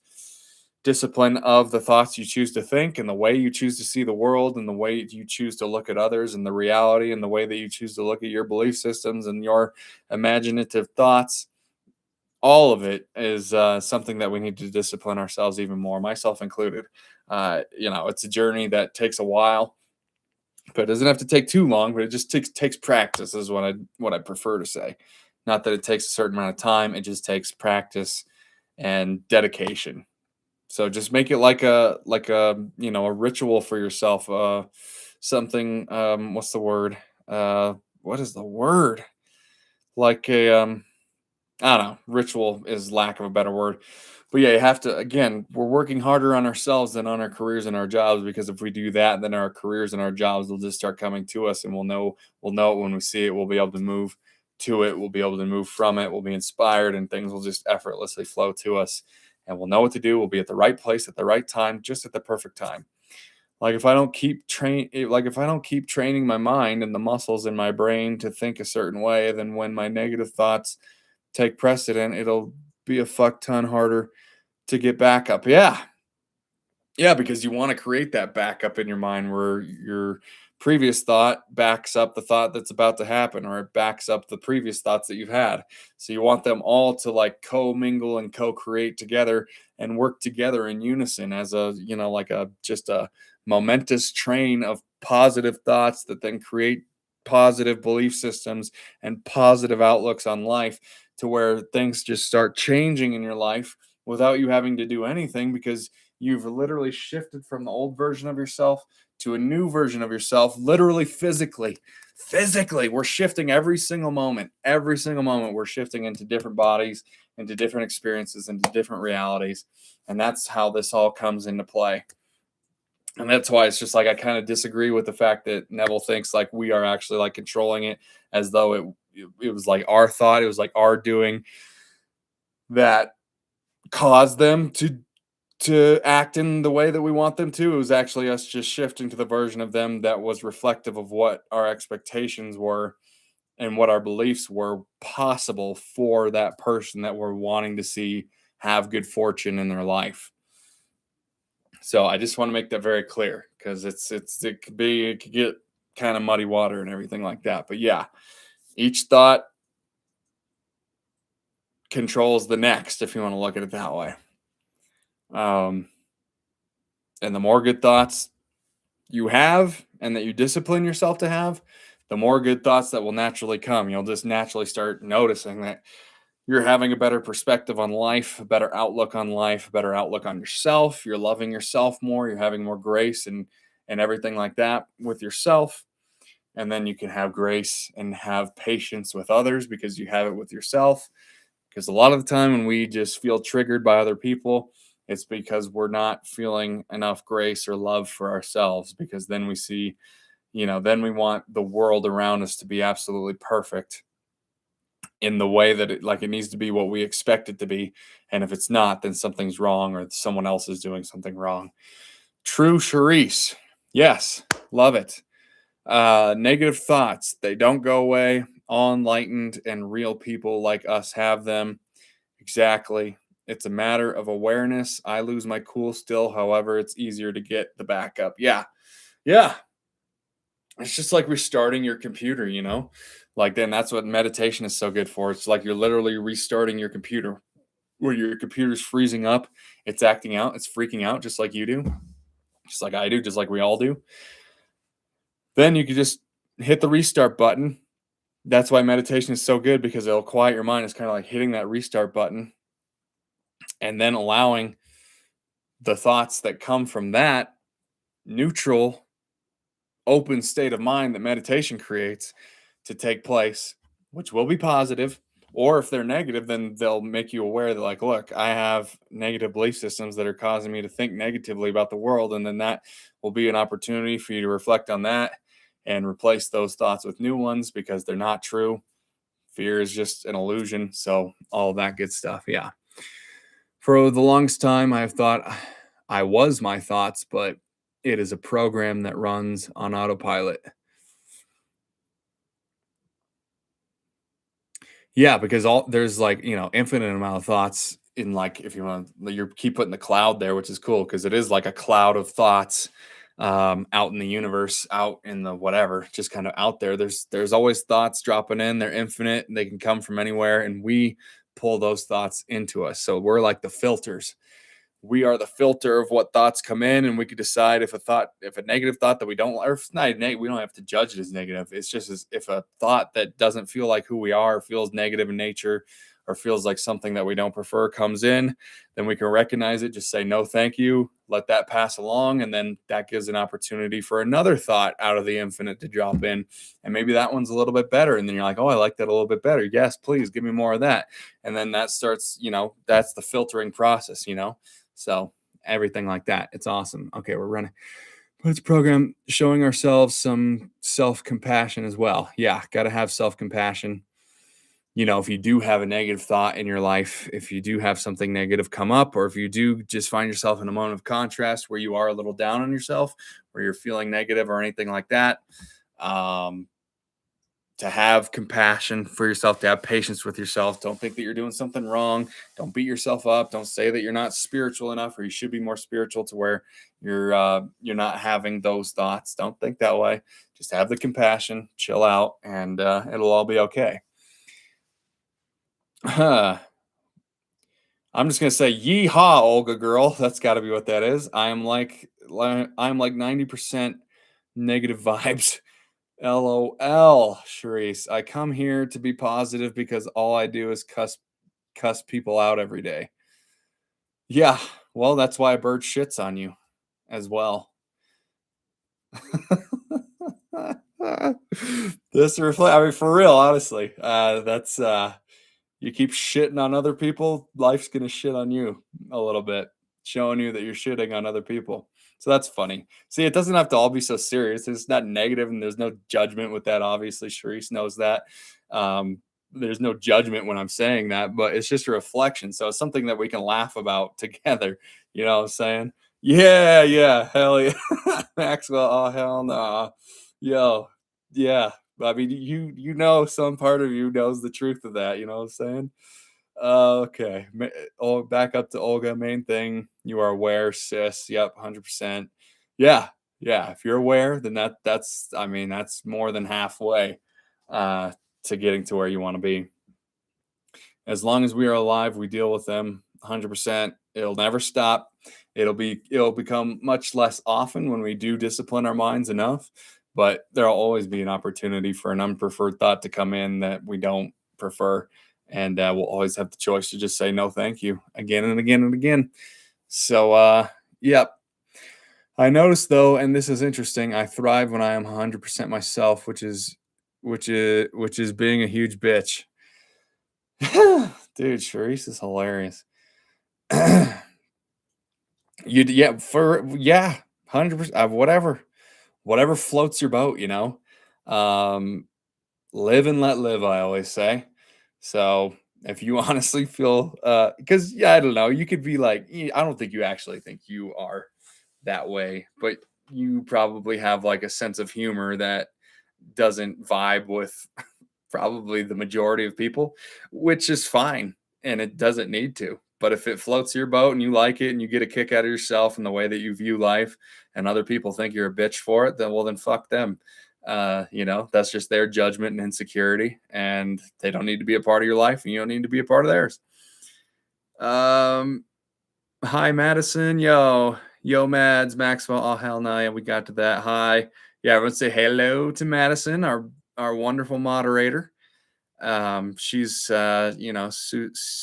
Speaker 1: discipline of the thoughts you choose to think and the way you choose to see the world and the way you choose to look at others and the reality and the way that you choose to look at your belief systems and your imaginative thoughts. All of it is something that we need to discipline ourselves even more, myself included. It's a journey that takes a while, but it doesn't have to take too long, but it just takes practice is what I prefer to say. Not that it takes a certain amount of time, it just takes practice and dedication. So just make it like a a ritual for yourself. Something. What's the word? What is the word? Like a I don't know. Ritual is lack of a better word. But yeah, you have to. Again, we're working harder on ourselves than on our careers and our jobs, because if we do that, then our careers and our jobs will just start coming to us, and we'll know it when we see it. We'll be able to move to it. We'll be able to move from it. We'll be inspired, and things will just effortlessly flow to us. And we'll know what to do. We'll be at the right place at the right time, just at the perfect time. Like if I don't keep training my mind and the muscles in my brain to think a certain way, then when my negative thoughts take precedent, it'll be a fuck ton harder to get back up. Yeah. Yeah, because you want to create that backup in your mind where your previous thought backs up the thought that's about to happen, or it backs up the previous thoughts that you've had. So you want them all to like co-mingle and co-create together and work together in unison as like just a momentous train of positive thoughts that then create positive belief systems and positive outlooks on life, to where things just start changing in your life without you having to do anything, because you've literally shifted from the old version of yourself to a new version of yourself, literally physically. Physically, we're shifting every single moment. Every single moment, we're shifting into different bodies, into different experiences, into different realities. And that's how this all comes into play. And that's why it's just like I kind of disagree with the fact that Neville thinks like we are actually like controlling it, as though it was like our thought, it was like our doing that caused them to act in the way that we want them to. It was actually us just shifting to the version of them that was reflective of what our expectations were and what our beliefs were possible for that person that we're wanting to see have good fortune in their life. So I just want to make that very clear, because it could get kind of muddy water and everything like that. But yeah, each thought controls the next, if you want to look at it that way. And the more good thoughts you have and that you discipline yourself to have, the more good thoughts that will naturally come. You'll just naturally start noticing that you're having a better perspective on life, a better outlook on life, a better outlook on yourself. You're loving yourself more. You're having more grace and everything like that with yourself. And then you can have grace and have patience with others because you have it with yourself. Because a lot of the time when we just feel triggered by other people, it's because we're not feeling enough grace or love for ourselves. Because then we see, then we want the world around us to be absolutely perfect in the way that it needs to be what we expect it to be. And if it's not, then something's wrong or someone else is doing something wrong. True, Charisse. Yes, love it. Negative thoughts, they don't go away. All enlightened and real people like us have them. Exactly. It's a matter of awareness. I lose my cool still. However, it's easier to get the backup. Yeah. Yeah. It's just like restarting your computer, Like, then that's what meditation is so good for. It's like you're literally restarting your computer, where your computer's freezing up, it's acting out, it's freaking out, just like you do, just like I do, just like we all do. Then you can just hit the restart button. That's why meditation is so good, because it'll quiet your mind. It's kind of like hitting that restart button and then allowing the thoughts that come from that neutral, open state of mind that meditation creates to take place, which will be positive. Or if they're negative, then they'll make you aware that, like, look, I have negative belief systems that are causing me to think negatively about the world. And then that will be an opportunity for you to reflect on that and replace those thoughts with new ones, because they're not true. Fear is just an illusion. So all that good stuff. Yeah. For the longest time, I've thought I was my thoughts, but it is a program that runs on autopilot. Yeah, because there's infinite amount of thoughts in, like, if you want, you keep putting the cloud there, which is cool because it is like a cloud of thoughts out in the universe, out in the whatever, just kind of out there. There's always thoughts dropping in. They're infinite. And they can come from anywhere, and we pull those thoughts into us. So we're like the filters. We are the filter of what thoughts come in, and we could decide if a negative thought that we don't, or if it's not negative, we don't have to judge it as negative. It's just if a thought that doesn't feel like who we are, feels negative in nature, or feels like something that we don't prefer comes in, then we can recognize it, just say no thank you, let that pass along, and then that gives an opportunity for another thought out of the infinite to drop in, and maybe that one's a little bit better, and then you're like, oh, I like that a little bit better, yes, please give me more of that. And then that starts, that's the filtering process. So everything like that. It's awesome. Okay, we're running. But it's a program showing ourselves some self-compassion as well. Yeah, got to have self-compassion. If you do have a negative thought in your life, if you do have something negative come up, or if you do just find yourself in a moment of contrast where you are a little down on yourself, where you're feeling negative or anything like that, to have compassion for yourself, to have patience with yourself. Don't think that you're doing something wrong. Don't beat yourself up. Don't say that you're not spiritual enough, or you should be more spiritual to where you're not having those thoughts. Don't think that way. Just have the compassion, chill out, and it'll all be okay. I'm just gonna say yeehaw, Olga girl. That's got to be what that is. I'm like 90% negative vibes. LOL, Charisse. I come here to be positive because all I do is cuss people out every day. Yeah, well, that's why a bird shits on you as well. This reflect. I mean, for real, honestly, that's you keep shitting on other people, life's gonna shit on you a little bit, showing you that you're shitting on other people. So that's funny. See, it doesn't have to all be so serious. It's not negative, and there's no judgment with that. Obviously, Sharice knows that. Um, there's no judgment when I'm saying that, but it's just a reflection. So it's something that we can laugh about together. You know what I'm saying? Yeah, yeah, hell yeah. Maxwell, oh hell no. Yo, yeah. I mean, you know, some part of you knows the truth of that. You know what I'm saying? Okay. Oh, back up to Olga. Main thing, you are aware, sis. Yep, 100%. Yeah, yeah. If you're aware, then that's I mean, that's more than halfway uh, to getting to where you want to be. As long as we are alive, we deal with them 100%. It'll never stop. It'll become much less often when we do discipline our minds enough, but there'll always be an opportunity for an unpreferred thought to come in that we don't prefer, and we'll always have the choice to just say no, thank you, again and again and again. So, yep. I noticed though, and this is interesting. I thrive when I am 100% myself, which is being a huge bitch. Dude, Charisse is hilarious. Yeah, 100%, whatever floats your boat, you know. Um, live and let live, I always say. So if you honestly feel, because yeah, I don't know, you could be like, I don't think you actually think you are that way, but you probably have like a sense of humor that doesn't vibe with probably the majority of people, which is fine, and it doesn't need to. But if it floats your boat and you like it and you get a kick out of yourself and the way that you view life, and other people think you're a bitch for it, then fuck them. You know, that's just their judgment and insecurity, and they don't need to be a part of your life, and you don't need to be a part of theirs. Hi Madison, yo Mads, Maxwell. Oh hell no, yeah, we got to that. Hi, yeah, everyone say hello to Madison, our wonderful moderator. She's you know, superly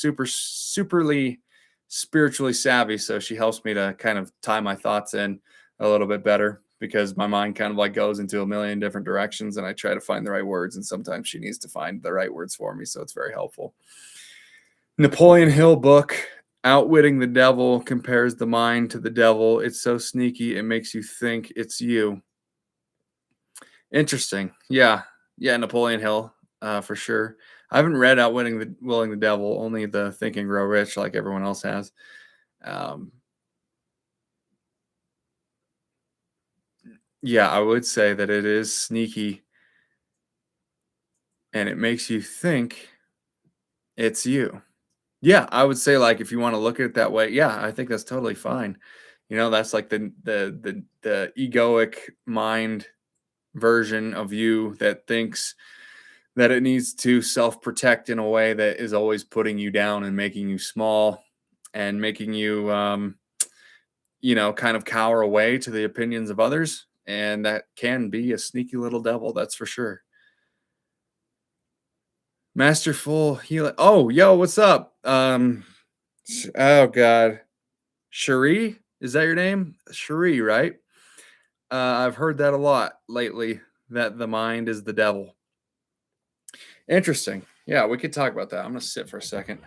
Speaker 1: spiritually savvy, so she helps me to kind of tie my thoughts in a little bit better, because my mind kind of like goes into a million different directions and I try to find the right words, and sometimes she needs to find the right words for me, so it's very helpful. Napoleon Hill book, Outwitting the Devil, compares the mind to the devil. It's so sneaky, it makes you think it's you. Interesting. Yeah, Napoleon Hill, for sure. I haven't read Outwitting the Willing the Devil, only the Think and Grow Rich, like everyone else has. Yeah, I would say that it is sneaky, and it makes you think it's you. Yeah, I would say, like, if you want to look at it that way, yeah, I think that's totally fine. You know, that's like the egoic mind version of you that thinks that it needs to self-protect in a way that is always putting you down and making you small and making you you know, kind of cower away to the opinions of others, and that can be a sneaky little devil, that's for sure. Masterful healing. Oh, yo, what's up? Oh god. Cherie? Is that your name? Cherie, right? I've heard that a lot lately, that the mind is the devil. Interesting. Yeah, we could talk about that. I'm gonna sit for a second.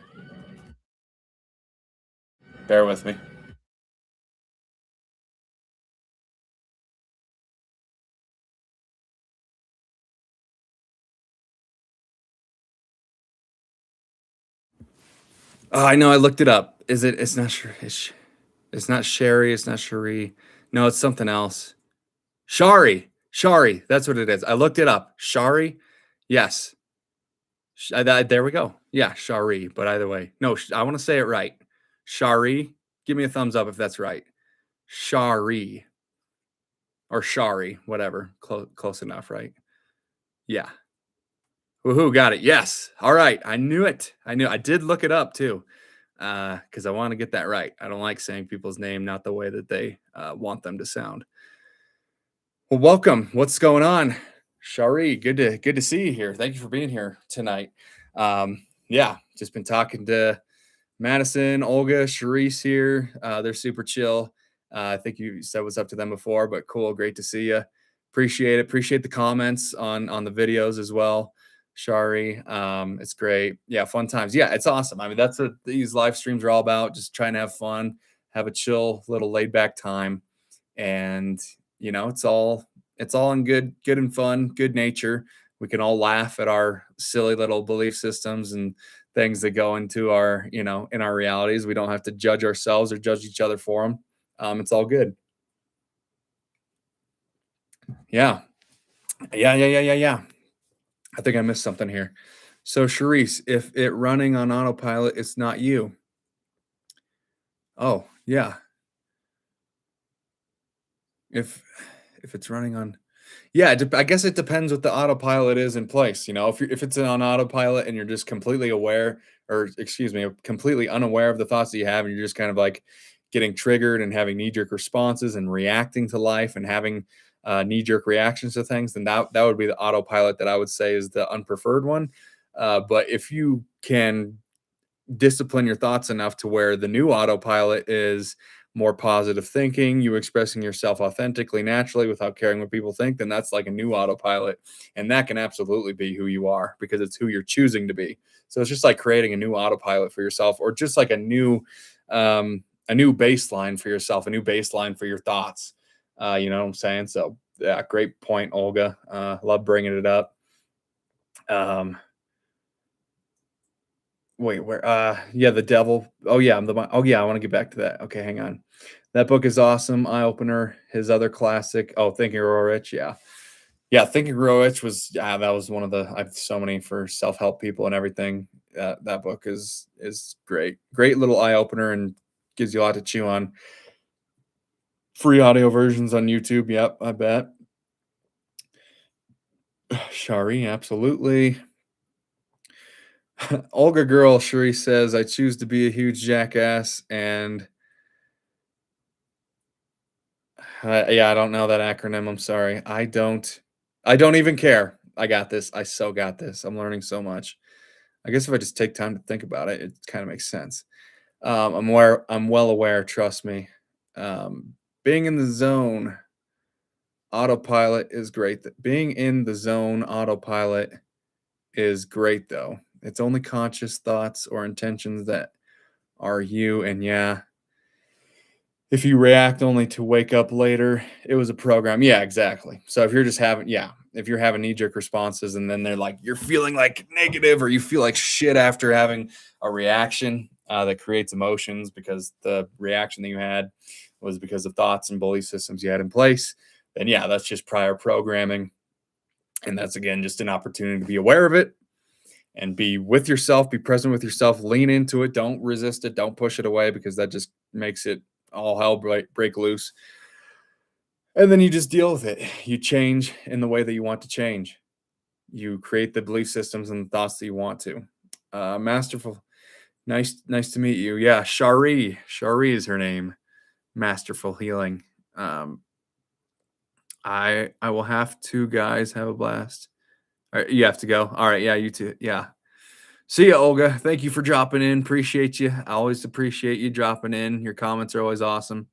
Speaker 1: Bear with me. Oh, I know. I looked it up. Is it? It's not sure. It's not Sherry. It's not Cherie. No, it's something else. Shari. Shari. That's what it is. I looked it up. Shari. Yes. There we go. Yeah, Shari. But either way, no. I want to say it right. Shari. Give me a thumbs up if that's right. Shari or Shari, whatever. Close enough, right? Yeah. Woohoo! Got it. Yes. All right. I knew it. I did look it up too, because I want to get that right. I don't like saying people's name not the way that they want them to sound. Well, welcome. What's going on, Shari? Good to see you here. Thank you for being here tonight. Yeah, just been talking to Madison, Olga, Sharice here. They're super chill. I think you said what's up to them before, but cool. Great to see you. Appreciate it. Appreciate the comments on the videos as well, Shari. It's great. Yeah, fun times. Yeah, it's awesome. I mean, that's what these live streams are all about. Just trying to have fun, have a chill, little laid back time. and it's all in good and fun, good nature. We can all laugh at our silly little belief systems and things that go into our, in our realities. We don't have to judge ourselves or judge each other for them. It's all good. Yeah. Yeah. I think I missed something here. So, Charisse, if it running on autopilot, it's not you. Oh, yeah. If it's running on, yeah, I guess it depends what the autopilot is in place. If it's on autopilot and you're just completely aware, or excuse me, completely unaware of the thoughts that you have, and you're just kind of like getting triggered and having knee-jerk responses and reacting to life and having knee-jerk reactions to things, then that would be the autopilot that I would say is the unpreferred one. But if you can discipline your thoughts enough to where the new autopilot is more positive thinking, you expressing yourself authentically, naturally, without caring what people think, then that's like a new autopilot. And that can absolutely be who you are because it's who you're choosing to be. So it's just like creating a new autopilot for yourself, or just like a new baseline for yourself, a new baseline for your thoughts. You know what I'm saying? So yeah, great point, Olga. Love bringing it up. Wait, where? Yeah, the devil. Oh yeah, oh yeah, I want to get back to that. Okay, hang on. That book is awesome. Eye opener. His other classic. Oh, Think and Grow Rich. Yeah, yeah. Think and Grow Rich was. Yeah, that was one of the. I have so many for self help people and everything. That book is great. Great little eye opener and gives you a lot to chew on. Free audio versions on YouTube. Yep, I bet. Shari, absolutely. Olga girl, Cherie says, I choose to be a huge jackass. And yeah, I don't know that acronym. I'm sorry. I don't even care. I got this. I so got this. I'm learning so much. I guess if I just take time to think about it, it kind of makes sense. I'm well aware, trust me. Being in the zone autopilot is great. Being in the zone autopilot is great though. It's only conscious thoughts or intentions that are you. And yeah, if you react only to wake up later, it was a program. Yeah, exactly. So if you're just having, yeah, if you're having knee jerk responses and then they're like, you're feeling like negative or you feel like shit after having a reaction that creates emotions because the reaction that you had was because of thoughts and belief systems you had in place, then yeah, that's just prior programming. And that's again just an opportunity to be aware of it and be with yourself, be present with yourself, lean into it, don't resist it, don't push it away because that just makes it all hell break loose. And then you just deal with it. You change in the way that you want to change. You create the belief systems and the thoughts that you want to. Masterful. Nice to meet you. Yeah, Shari is her name. Masterful healing. I will have to, guys. Have a blast. All right, you have to go. All right, yeah, you too. Yeah. See ya, Olga. Thank you for dropping in. Appreciate you. I always appreciate you dropping in. Your comments are always awesome.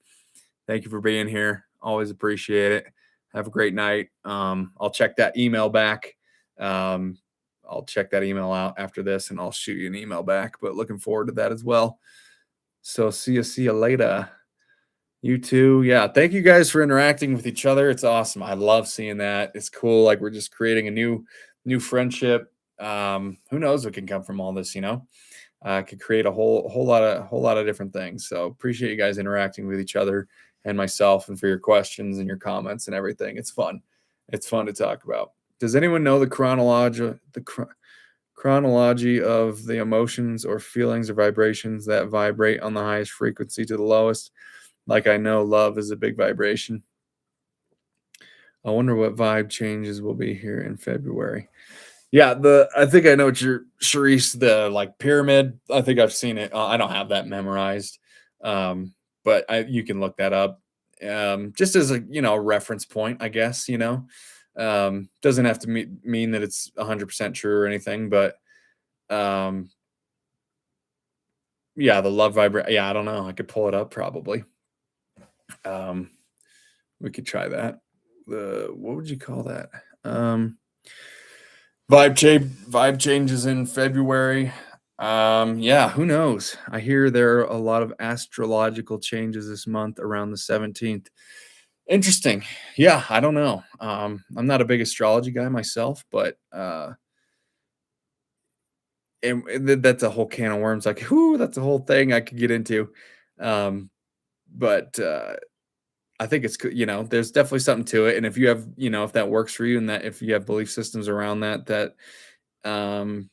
Speaker 1: Thank you for being here. Always appreciate it. Have a great night. I'll check that email back. I'll check that email out after this and I'll shoot you an email back, but looking forward to that as well. So see you later. You too. Yeah. Thank you guys for interacting with each other. It's awesome. I love seeing that. It's cool. Like we're just creating a new friendship. Who knows what can come from all this, could create a whole lot of different things. So appreciate you guys interacting with each other and myself and for your questions and your comments and everything. It's fun. It's fun to talk about. Does anyone know the chronology of the emotions or feelings or vibrations that vibrate on the highest frequency to the lowest? Like I know love is a big vibration. I wonder what vibe changes will be here in February. Yeah, I think I know what you're, Charisse, the like pyramid. I think I've seen it. I don't have that memorized, but you can look that up just as a reference point, I guess. Doesn't have to mean that it's 100% true or anything, but yeah, the love vibrate. Yeah, I don't know. I could pull it up probably. We could try that. What would you call that? Vibe changes in February. Yeah, who knows? I hear there are a lot of astrological changes this month around the 17th. Interesting. Yeah, I don't know. I'm not a big astrology guy myself, but and that's a whole can of worms. Like, whoo, that's a whole thing I could get into. Um, but I think there's definitely something to it. And if you have, if that works for you, and that if you have belief systems around um,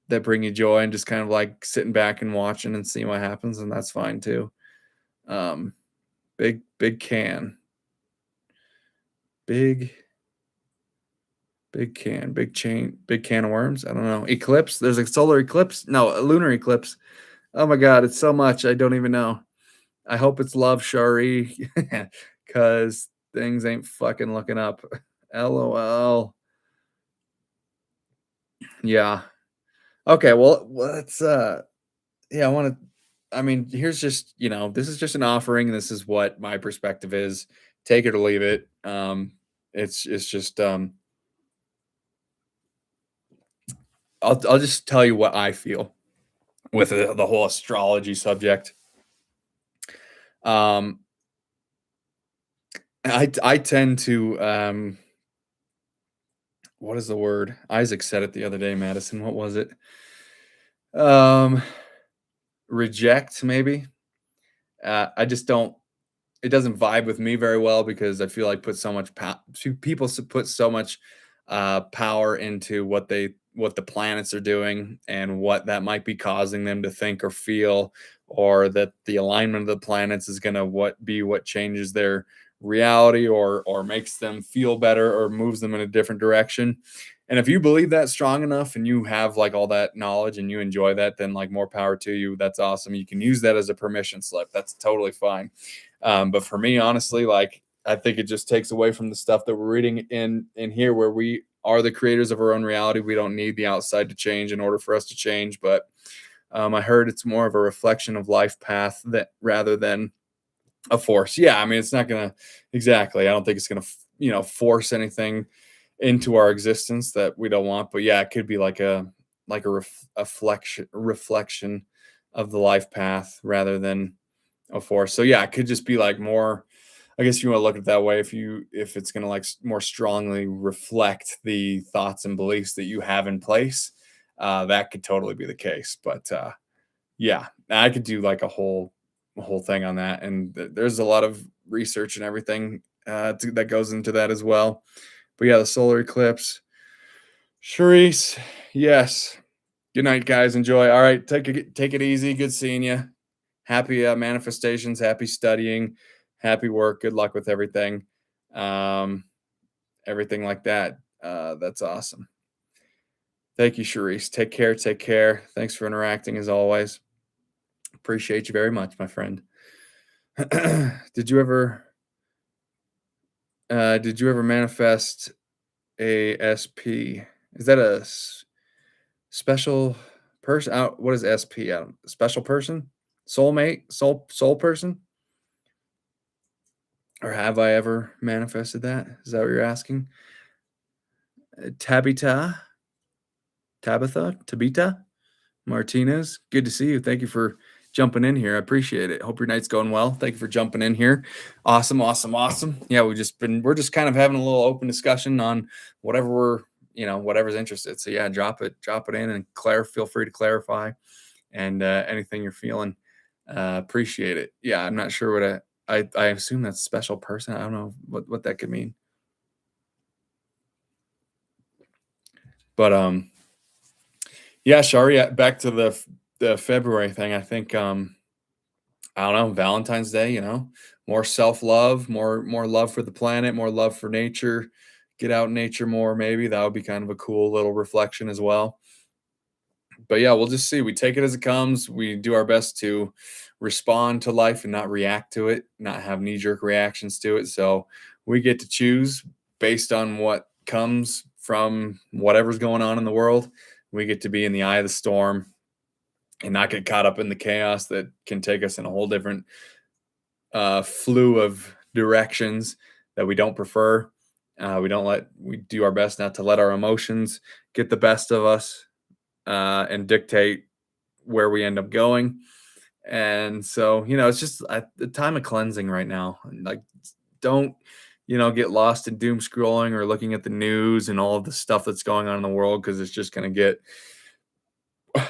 Speaker 1: that bring you joy, and just kind of like sitting back and watching and seeing what happens, and that's fine too. Um, big can, big big can of worms. I don't know. Eclipse. There's a solar eclipse. No, a lunar eclipse. Oh my God, it's so much. I don't even know. I hope it's love, Shari, because things ain't fucking looking up. LOL. Yeah. Okay. Well, let's. Yeah. I mean, here's just this is just an offering. This is what my perspective is. Take it or leave it. It's just I'll just tell you what I feel with the whole astrology subject. Um, I tend to what is the word? Isaac said it the other day, Madison. What was it? Um, reject maybe. I just don't. It doesn't vibe with me very well because I feel like people put so much power into what the planets are doing and what that might be causing them to think or feel, or that the alignment of the planets is going to what changes their reality, or makes them feel better or moves them in a different direction. And if you believe that strong enough and you have like all that knowledge and you enjoy that, then like more power to you. That's awesome. You can use that as a permission slip. That's totally fine. But for me, honestly, like I think it just takes away from the stuff that we're reading in here, where we are the creators of our own reality. We don't need the outside to change in order for us to change. But I heard it's more of a reflection of life path that rather than a force. Yeah, I mean, it's not gonna exactly. I don't think it's gonna force anything into our existence that we don't want. But yeah, it could be a reflection of the life path rather than a force. So yeah, it could just be like more. I guess you want to look at it that way. If it's gonna like more strongly reflect the thoughts and beliefs that you have in place, that could totally be the case. But yeah, I could do like a whole thing on that, and there's a lot of research and everything that goes into that as well. But yeah, the solar eclipse. Charisse, yes. Good night, guys. Enjoy. All right, take it easy. Good seeing you. Happy manifestations. Happy studying. Happy work. Good luck with everything. Um, everything like that. That's awesome. Thank you, Charisse. Take care. Take care. Thanks for interacting as always. Appreciate you very much, my friend. did you ever did you ever manifest a SP? Is that a special person? What is SP? Special person, soulmate, soul person, or have I ever manifested that? Is that what you're asking? Tabitha, Tabitha Martinez. Good to see you. Thank you for jumping in here. I appreciate it. Hope your night's going well. Thank you for jumping in here. Awesome, awesome, awesome. Yeah, we're just kind of having a little open discussion on whatever whatever's interested. So yeah, drop it in and feel free to clarify and anything you're feeling. Appreciate it. Yeah, I'm not sure I assume that's special person. I don't know what that could mean. But yeah, Shari, back to the February thing. I think I don't know, Valentine's Day, more self-love, more love for the planet, more love for nature. Get out in nature more, maybe. That would be kind of a cool little reflection as well. But yeah, we'll just see. We take it as it comes. We do our best to respond to life and not react to it, not have knee-jerk reactions to it. So we get to choose based on what comes from whatever's going on in the world. We get to be in the eye of the storm and not get caught up in the chaos that can take us in a whole different flew of directions that we don't prefer. We do our best not to let our emotions get the best of us and dictate where we end up going. And so, it's just the time of cleansing right now. Like, don't, get lost in doom scrolling or looking at the news and all of the stuff that's going on in the world, because it's just going to get,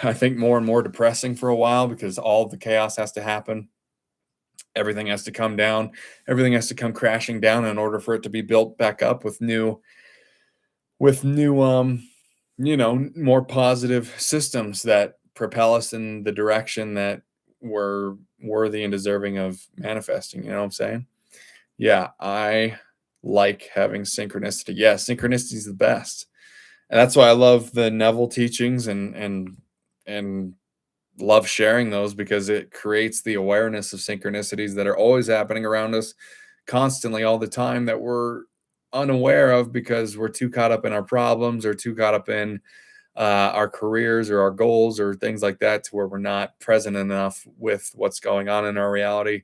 Speaker 1: I think, more and more depressing for a while, because all of the chaos has to happen. Everything has to come down. Everything has to come crashing down in order for it to be built back up with new more positive systems that propel us in the direction that we're worthy and deserving of manifesting. You know what I'm saying? Yeah, I like having synchronicity. Yeah, synchronicity is the best. And that's why I love the Neville teachings, and love sharing those, because it creates the awareness of synchronicities that are always happening around us constantly, all the time, that we're unaware of because we're too caught up in our problems, or too caught up in our careers or our goals or things like that, to where we're not present enough with what's going on in our reality.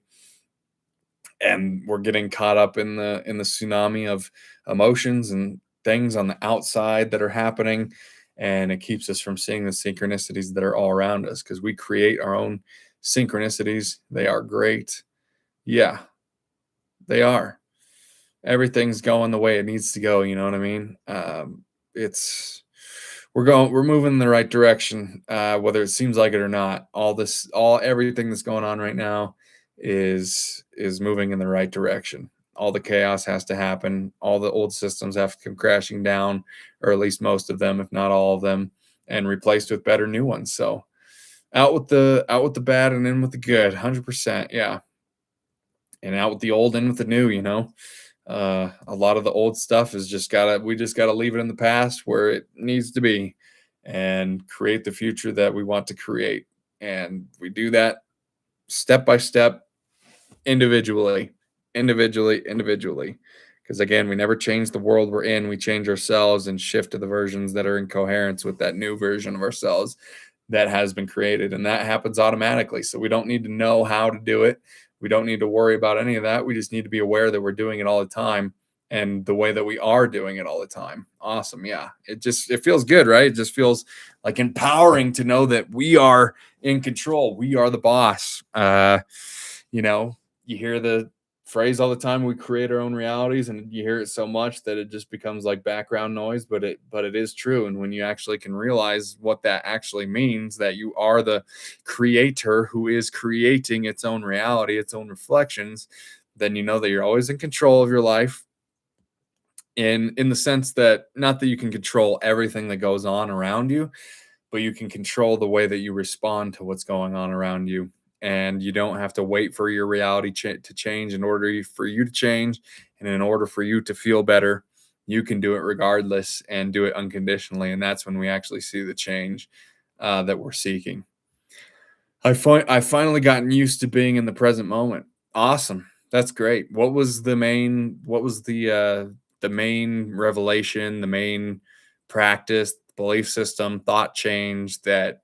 Speaker 1: And we're getting caught up in the tsunami of emotions and things on the outside that are happening, and it keeps us from seeing the synchronicities that are all around us, because we create our own synchronicities. They are great. Yeah, they are. Everything's going the way it needs to go, you know what I mean? It's we're moving in the right direction, whether it seems like it or not. Everything that's going on right now is moving in the right direction. All the chaos has to happen. All the old systems have to come crashing down, or at least most of them, if not all of them, and replaced with better new ones. So out with the bad and in with the good. 100%. Yeah. And out with the old, in with the new. A lot of the old stuff is we just gotta leave it in the past where it needs to be, and create the future that we want to create. And we do that step by step, individually. Because again, we never change the world we're in. We change ourselves and shift to the versions that are in coherence with that new version of ourselves that has been created. And that happens automatically. So we don't need to know how to do it. We don't need to worry about any of that. We just need to be aware that we're doing it all the time, and the way that we are doing it all the time. Awesome. Yeah. It feels good, right? It just feels like empowering to know that we are in control. We are the boss. You hear the phrase all the time, we create our own realities, and you hear it so much that it just becomes like background noise, but it is true. And when you actually can realize what that actually means, that you are the creator who is creating its own reality, its own reflections, then you know that you're always in control of your life, in the sense that, not that you can control everything that goes on around you, but you can control the way that you respond to what's going on around you. And you don't have to wait for your reality to change in order for you to change. And in order for you to feel better, you can do it regardless, and do it unconditionally. And that's when we actually see the change that we're seeking. I finally gotten used to being in the present moment. Awesome. That's great. What was the main revelation, the main practice, belief system, thought change that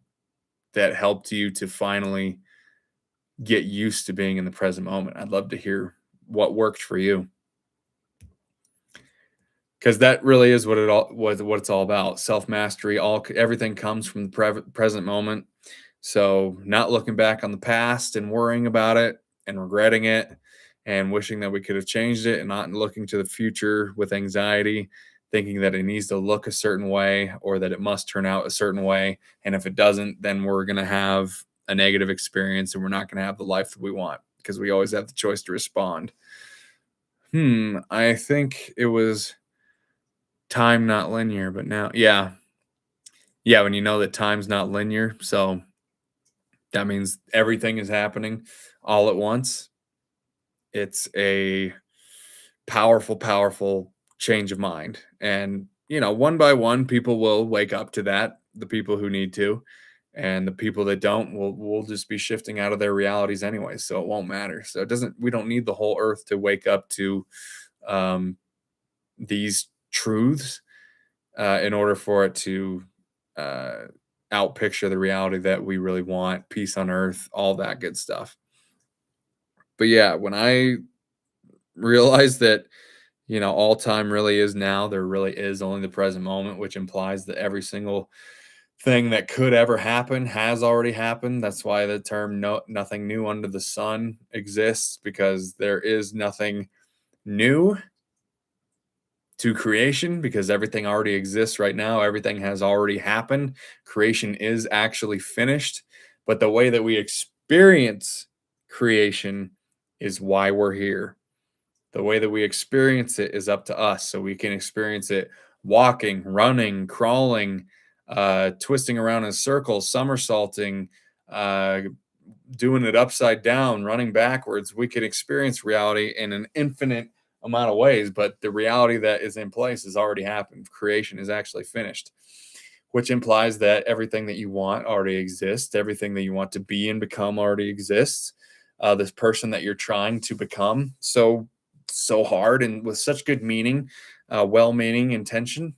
Speaker 1: helped you to finally get used to being in the present moment? I'd love to hear what worked for you, because that really is what it's all about. Self-mastery. Everything comes from the present moment. So not looking back on the past and worrying about it and regretting it and wishing that we could have changed it, and not looking to the future with anxiety, thinking that it needs to look a certain way, or that it must turn out a certain way. And if it doesn't, then we're going to have a negative experience, and we're not going to have the life that we want, because we always have the choice to respond. I think it was time not linear, but now, yeah. Yeah, when you know that time's not linear, so that means everything is happening all at once. It's a powerful change of mind. And, one by one, people will wake up to that, the people who need to, and the people that don't will just be shifting out of their realities anyway. So it won't matter. So we don't need the whole earth to wake up to these truths in order for it to outpicture the reality that we really want, peace on earth, all that good stuff. But yeah, when I realized that, all time really is now, there really is only the present moment, which implies that every single thing that could ever happen has already happened. That's why the term nothing new under the sun exists, because there is nothing new to creation because everything already exists right now. Everything has already happened. Creation is actually finished. But the way that we experience creation is why we're here. The way that we experience it is up to us. So we can experience it walking, running, crawling, twisting around in circles, somersaulting, uh, doing it upside down, running backwards. We can experience reality in an infinite amount of ways, but the reality that is in place has already happened. Creation is actually finished, which implies that everything that you want already exists. Everything that you want to be and become already exists. This person that you're trying to become so hard and with such good meaning, well-meaning intention,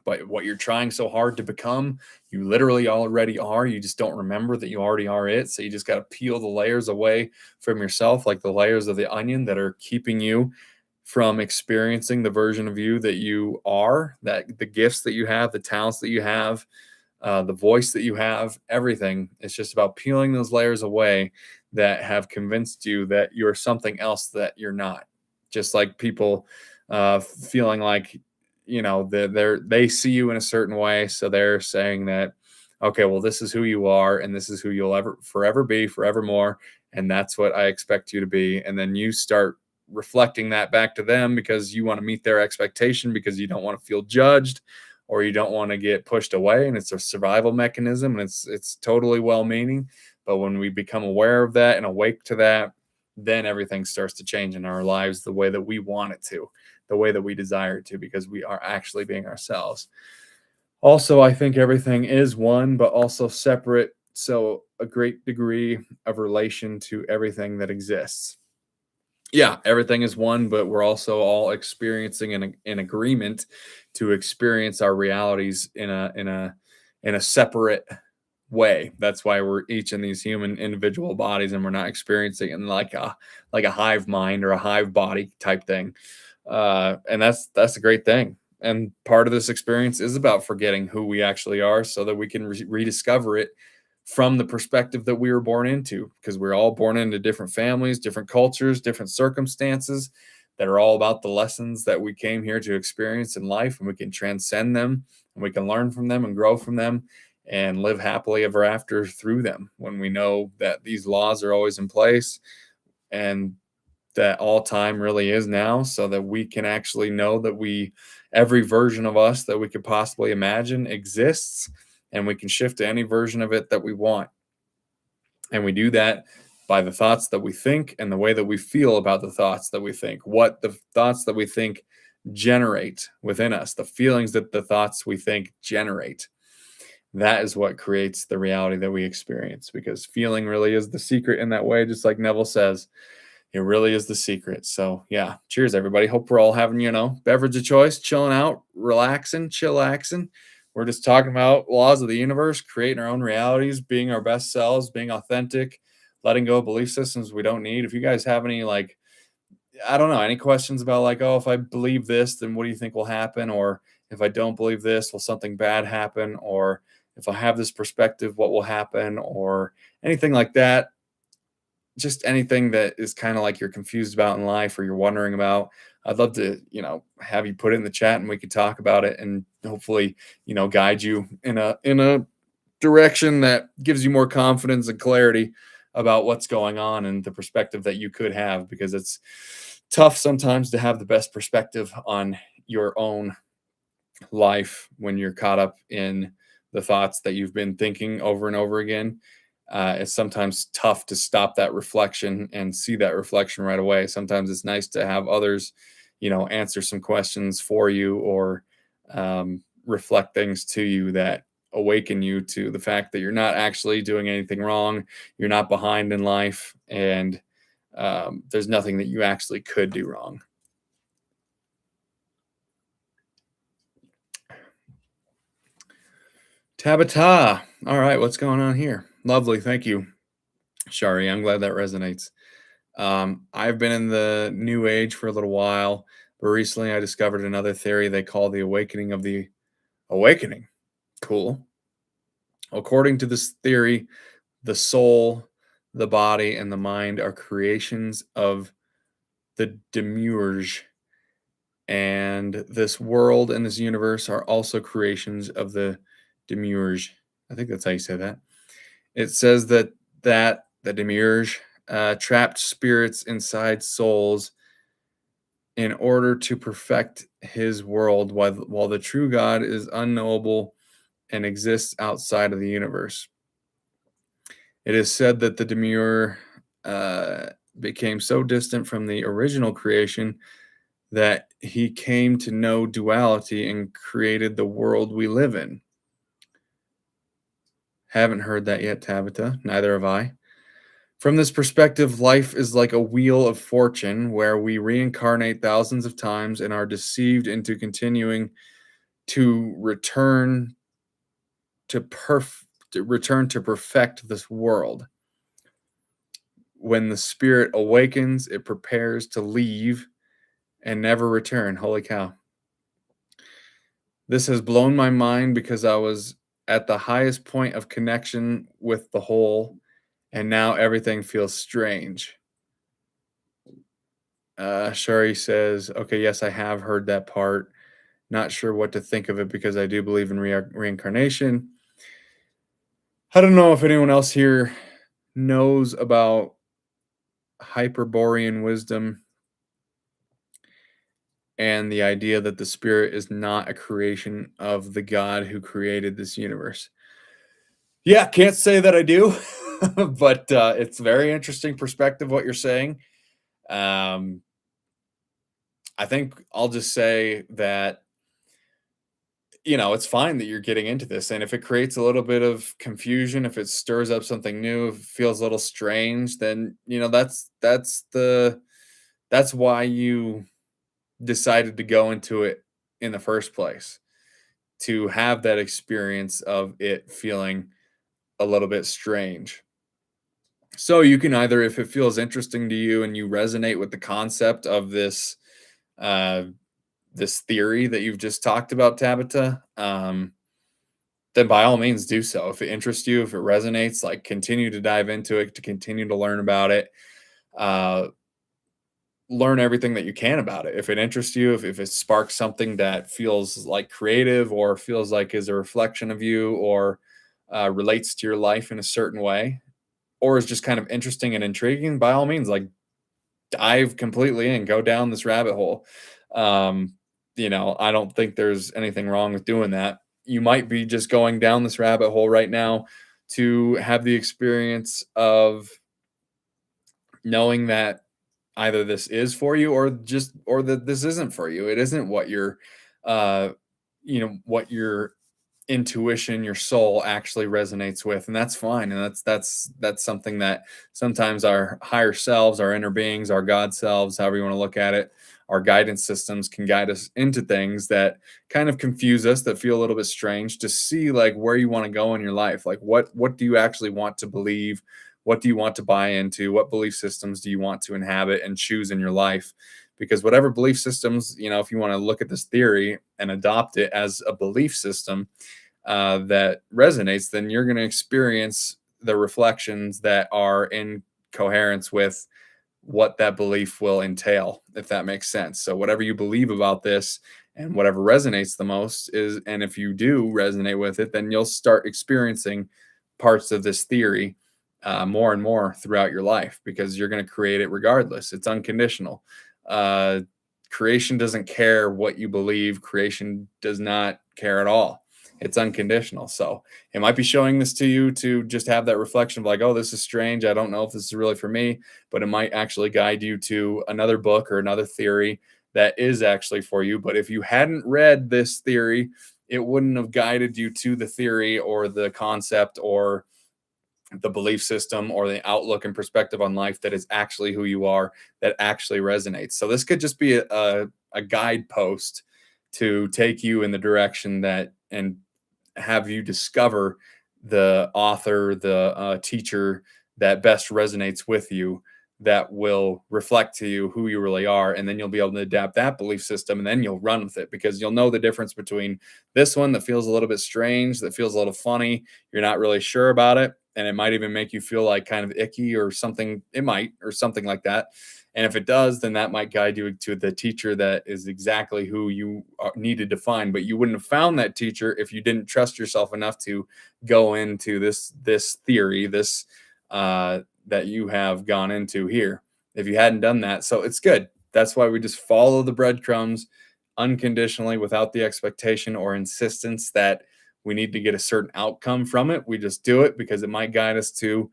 Speaker 1: but what you're trying so hard to become, you literally already are. You just don't remember that you already are it. So you just got to peel the layers away from yourself, like the layers of the onion that are keeping you from experiencing the version of you that you are, that the gifts that you have, the talents that you have, the voice that you have, everything. It's just about peeling those layers away that have convinced you that you're something else that you're not. Just like people feeling like, they see you in a certain way, so they're saying that, okay, well, this is who you are, and this is who you'll ever forever be, forevermore, and that's what I expect you to be. And then you start reflecting that back to them because you want to meet their expectation because you don't want to feel judged or you don't want to get pushed away, and it's a survival mechanism, and it's totally well-meaning. But when we become aware of that and awake to that, then everything starts to change in our lives the way that we want it to, the way that we desire it to, because we are actually being ourselves. Also, I think everything is one but also separate, so a great degree of relation to everything that exists. Yeah, everything is one, but we're also all experiencing in agreement to experience our realities in a separate way. That's why we're each in these human individual bodies, and we're not experiencing it in like a hive mind or a hive body type thing. And that's a great thing. And part of this experience is about forgetting who we actually are, so that we can rediscover it from the perspective that we were born into, because we're all born into different families, different cultures, different circumstances that are all about the lessons that we came here to experience in life, and we can transcend them and we can learn from them and grow from them and live happily ever after through them when we know that these laws are always in place and that all time really is now, so that we can actually know that every version of us that we could possibly imagine exists, and we can shift to any version of it that we want. And we do that by the thoughts that we think and the way that we feel about the thoughts that we think, what the thoughts that we think generate within us, the feelings that the thoughts we think generate. That is what creates the reality that we experience, because feeling really is the secret in that way, just like Neville says. It really is the secret. So yeah, cheers everybody. Hope we're all having, beverage of choice, chilling out, relaxing, chillaxing. We're just talking about laws of the universe, creating our own realities, being our best selves, being authentic, letting go of belief systems we don't need. If you guys have any, like, I don't know, any questions about, like, oh, if I believe this, then what do you think will happen? Or if I don't believe this, will something bad happen? Or if I have this perspective, what will happen? Or anything like that, just anything that is kind of like you're confused about in life or you're wondering about, I'd love to, have you put it in the chat and we could talk about it and hopefully, guide you in a direction that gives you more confidence and clarity about what's going on and the perspective that you could have, because it's tough sometimes to have the best perspective on your own life when you're caught up in the thoughts that you've been thinking over and over again. It's sometimes tough to stop that reflection and see that reflection right away. Sometimes it's nice to have others, answer some questions for you, or reflect things to you that awaken you to the fact that you're not actually doing anything wrong. You're not behind in life, and there's nothing that you actually could do wrong. Tabata. All right, what's going on here? Lovely. Thank you, Shari. I'm glad that resonates. I've been in the new age for a little while, but recently I discovered another theory they call the awakening of the awakening. Cool. According to this theory, the soul, the body, and the mind are creations of the demiurge, and this world and this universe are also creations of the demiurge. I think that's how you say that. It says that the demiurge trapped spirits inside souls in order to perfect his world, while the true God is unknowable and exists outside of the universe. It is said that the demiurge became so distant from the original creation that he came to know duality and created the world we live in. Haven't heard that yet, Tabitha. Neither have I. From this perspective, life is like a wheel of fortune where we reincarnate thousands of times and are deceived into continuing to return to perfect this world. When the spirit awakens, it prepares to leave and never return. Holy cow. This has blown my mind because I was at the highest point of connection with the whole, and now everything feels strange. Shari says, okay, yes, I have heard that part. Not sure what to think of it because I do believe in reincarnation. I don't know if anyone else here knows about Hyperborean wisdom and the idea that the spirit is not a creation of the God who created this universe. Yeah, can't say that I do, but it's a very interesting perspective what you're saying. I think I'll just say that, it's fine that you're getting into this. And if it creates a little bit of confusion, if it stirs up something new, if it feels a little strange, then, that's why you decided to go into it in the first place, to have that experience of it feeling a little bit strange. So you can either, if it feels interesting to you and you resonate with the concept of this this theory that you've just talked about, Tabitha, then by all means do so. If it interests you, if it resonates, like continue to dive into it, to continue to learn about it. Learn everything that you can about it. If it interests you, if it sparks something that feels like creative or feels like is a reflection of you or relates to your life in a certain way, or is just kind of interesting and intriguing, by all means, like dive completely in, go down this rabbit hole. I don't think there's anything wrong with doing that. You might be just going down this rabbit hole right now to have the experience of knowing that either this is for you or that this isn't for you. It isn't what what your intuition, your soul actually resonates with, and that's fine. And that's something that sometimes our higher selves, our inner beings, our God selves, however you want to look at it, our guidance systems can guide us into things that kind of confuse us, that feel a little bit strange, to see like where you want to go in your life. Like what do you actually want to believe? What do you want to buy into? What belief systems do you want to inhabit and choose in your life? Because whatever belief systems, if you want to look at this theory and adopt it as a belief system that resonates, then you're going to experience the reflections that are in coherence with what that belief will entail, if that makes sense. So whatever you believe about this and whatever resonates the most is, and if you do resonate with it, then you'll start experiencing parts of this theory more and more throughout your life, because you're going to create it regardless. It's unconditional. Creation doesn't care what you believe. Creation does not care at all. It's unconditional. So it might be showing this to you to just have that reflection of like, oh, this is strange. I don't know if this is really for me, but it might actually guide you to another book or another theory that is actually for you. But if you hadn't read this theory, it wouldn't have guided you to the theory or the concept or the belief system or the outlook and perspective on life that is actually who you are, that actually resonates. So this could just be a guidepost to take you in the direction that, and have you discover the author, the teacher that best resonates with you, that will reflect to you who you really are. And then you'll be able to adapt that belief system, and then you'll run with it, because you'll know the difference between this one that feels a little bit strange, that feels a little funny, you're not really sure about it, and it might even make you feel like kind of icky or something. It might, or something like that. And if it does, then that might guide you to the teacher that is exactly who you needed to find. But you wouldn't have found that teacher if you didn't trust yourself enough to go into this theory, this that you have gone into here. If you hadn't done that, so it's good. That's why we just follow the breadcrumbs unconditionally, without the expectation or insistence that we need to get a certain outcome from it. We just do it because it might guide us to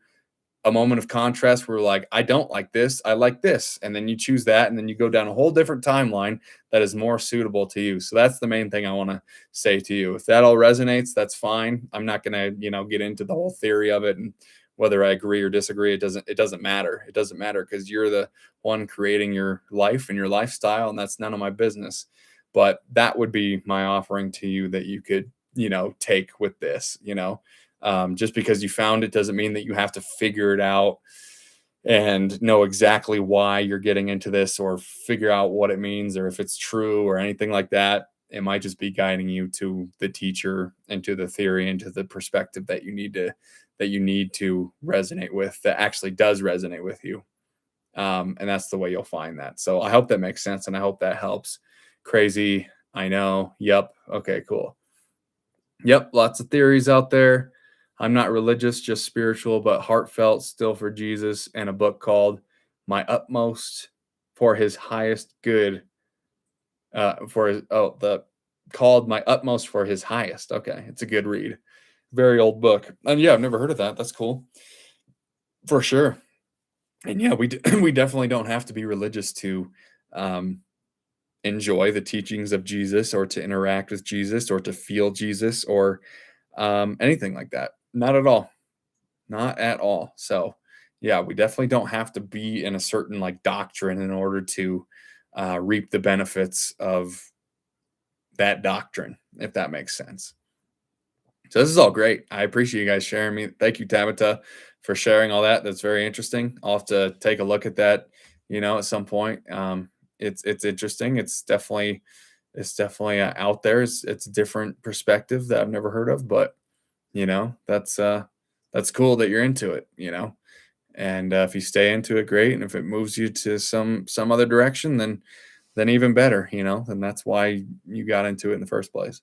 Speaker 1: a moment of contrast where we're like, I don't like this, I like this. And then you choose that, and then you go down a whole different timeline that is more suitable to you. So that's the main thing I want to say to you. If that all resonates, that's fine. I'm not going to, get into the whole theory of it and whether I agree or disagree. It doesn't matter. It doesn't matter, because you're the one creating your life and your lifestyle, and that's none of my business. But that would be my offering to you that you could, take with this. Just because you found it doesn't mean that you have to figure it out and know exactly why you're getting into this, or figure out what it means, or if it's true or anything like that. It might just be guiding you to the teacher and to the theory and to the perspective that you need to resonate with, that actually does resonate with you. And that's the way you'll find that. So I hope that makes sense, and I hope that helps. Crazy, I know. Yep. Okay, cool. Yep, lots of theories out there. I'm not religious, just spiritual, but heartfelt, still for Jesus, and a book called My Utmost for His Highest Good. Called My Utmost for His Highest. Okay, it's a good read. Very old book. And yeah, I've never heard of that. That's cool. For sure. And yeah, we definitely don't have to be religious to enjoy the teachings of Jesus, or to interact with Jesus, or to feel Jesus, or anything like that. Not at all. Not at all. So yeah, we definitely don't have to be in a certain like doctrine in order to reap the benefits of that doctrine, if that makes sense. So this is all great. I appreciate you guys sharing me. Thank you, Tabitha, for sharing all that. That's very interesting. I'll have to take a look at that, at some point. It's interesting. It's definitely out there. It's a different perspective that I've never heard of, but that's cool that you're into it. And if you stay into it, great. And if it moves you to some other direction, then even better. Then that's why you got into it in the first place.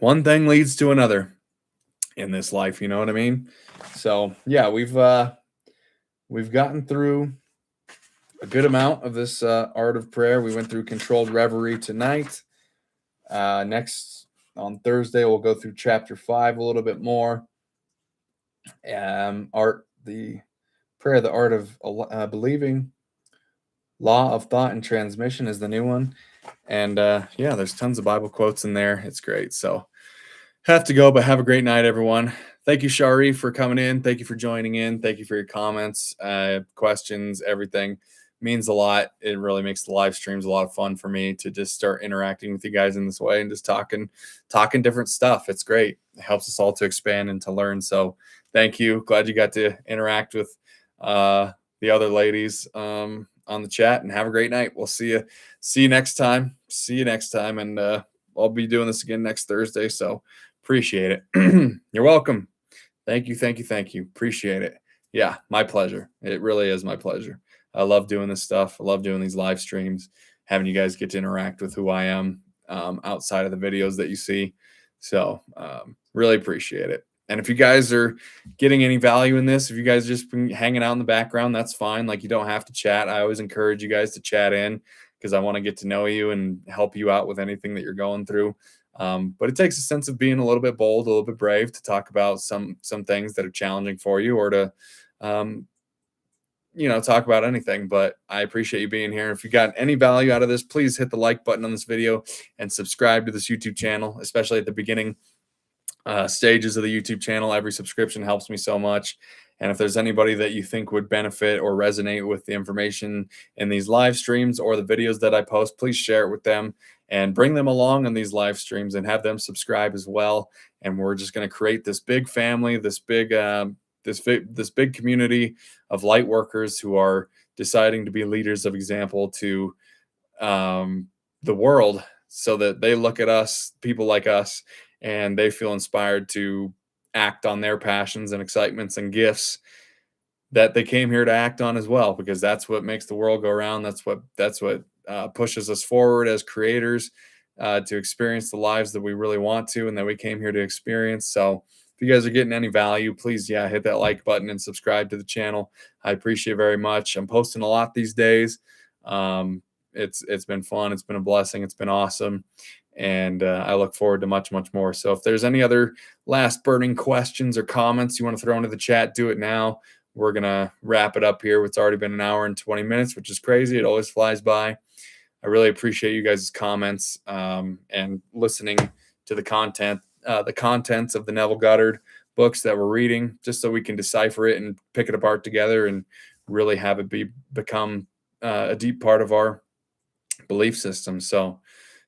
Speaker 1: One thing leads to another in this life, you know what I mean? So yeah, we've gotten through a good amount of this art of prayer. We went through controlled reverie tonight. Next on Thursday, we'll go through chapter 5 a little bit more. The prayer, the art of believing, law of thought and transmission is the new one. And yeah, there's tons of Bible quotes in there. It's great. So have to go, but have a great night, everyone. Thank you, Shari, for coming in. Thank you for joining in. Thank you for your comments, questions, everything. Means a lot. It really makes the live streams a lot of fun for me to just start interacting with you guys in this way and just talking different stuff. It's great. It helps us all to expand and to learn. So thank you. Glad you got to interact with the other ladies on the chat, and have a great night. We'll see you next time. And I'll be doing this again next Thursday. So appreciate it. You're welcome. Thank you. Appreciate it. Yeah, my pleasure. It really is my pleasure. I love doing this stuff. I love doing these live streams, having you guys get to interact with who I am outside of the videos that you see. So really appreciate it. And if you guys are getting any value in this, if you guys just been hanging out in the background, that's fine. Like, you don't have to chat. I always encourage you guys to chat in, because I want to get to know you and help you out with anything that you're going through. But it takes a sense of being a little bit bold, a little bit brave to talk about some things that are challenging for you, or to talk about anything. But I appreciate you being here. If you got any value out of this, please hit the like button on this video and subscribe to this YouTube channel, especially at the beginning stages of the YouTube channel. Every subscription helps me so much. And if there's anybody that you think would benefit or resonate with the information in these live streams or the videos that I post, please share it with them and bring them along on these live streams and have them subscribe as well. And we're just going to create this big family, this big community of light workers who are deciding to be leaders of example to the world, so that they look at us, people like us, and they feel inspired to act on their passions and excitements and gifts that they came here to act on as well, because that's what makes the world go around. That's what pushes us forward as creators, to experience the lives that we really want to and that we came here to experience. So if you guys are getting any value, please, yeah, hit that like button and subscribe to the channel. I appreciate it very much. I'm posting a lot these days. It's been fun. It's been a blessing. It's been awesome. And I look forward to much, much more. So if there's any other last burning questions or comments you want to throw into the chat, do it now. We're going to wrap it up here. It's already been an hour and 20 minutes, which is crazy. It always flies by. I really appreciate you guys' comments, and listening to the contents of the Neville Goddard books that we're reading, just so we can decipher it and pick it apart together and really have it become a deep part of our belief system. So,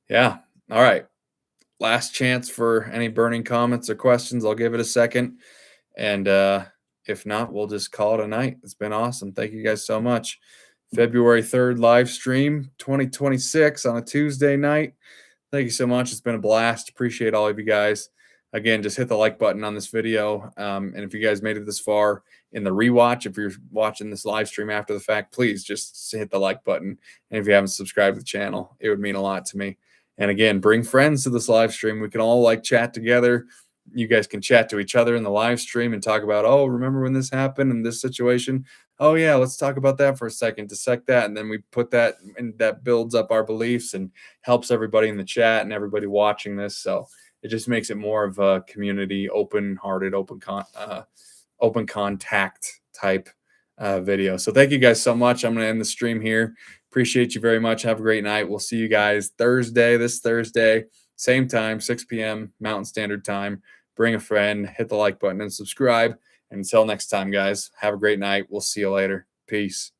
Speaker 1: yeah. All right. Last chance for any burning comments or questions. I'll give it a second. And if not, we'll just call it a night. It's been awesome. Thank you guys so much. February 3rd live stream 2026 on a Tuesday night. Thank you so much. It's been a blast. Appreciate all of you guys. Again, just hit the like button on this video. And if you guys made it this far in the rewatch, if you're watching this live stream after the fact, please just hit the like button. And if you haven't subscribed to the channel, it would mean a lot to me. And again, bring friends to this live stream. We can all chat together. You guys can chat to each other in the live stream and talk about, oh, remember when this happened in this situation? Oh yeah, let's talk about that for a second, dissect that. And then we put that, and that builds up our beliefs and helps everybody in the chat and everybody watching this. So it just makes it more of a community, open-hearted, open contact type video. So thank you guys so much. I'm going to end the stream here. Appreciate you very much. Have a great night. We'll see you guys this Thursday, same time, 6 p.m. Mountain Standard Time. Bring a friend, hit the like button and subscribe. And until next time, guys, have a great night. We'll see you later. Peace.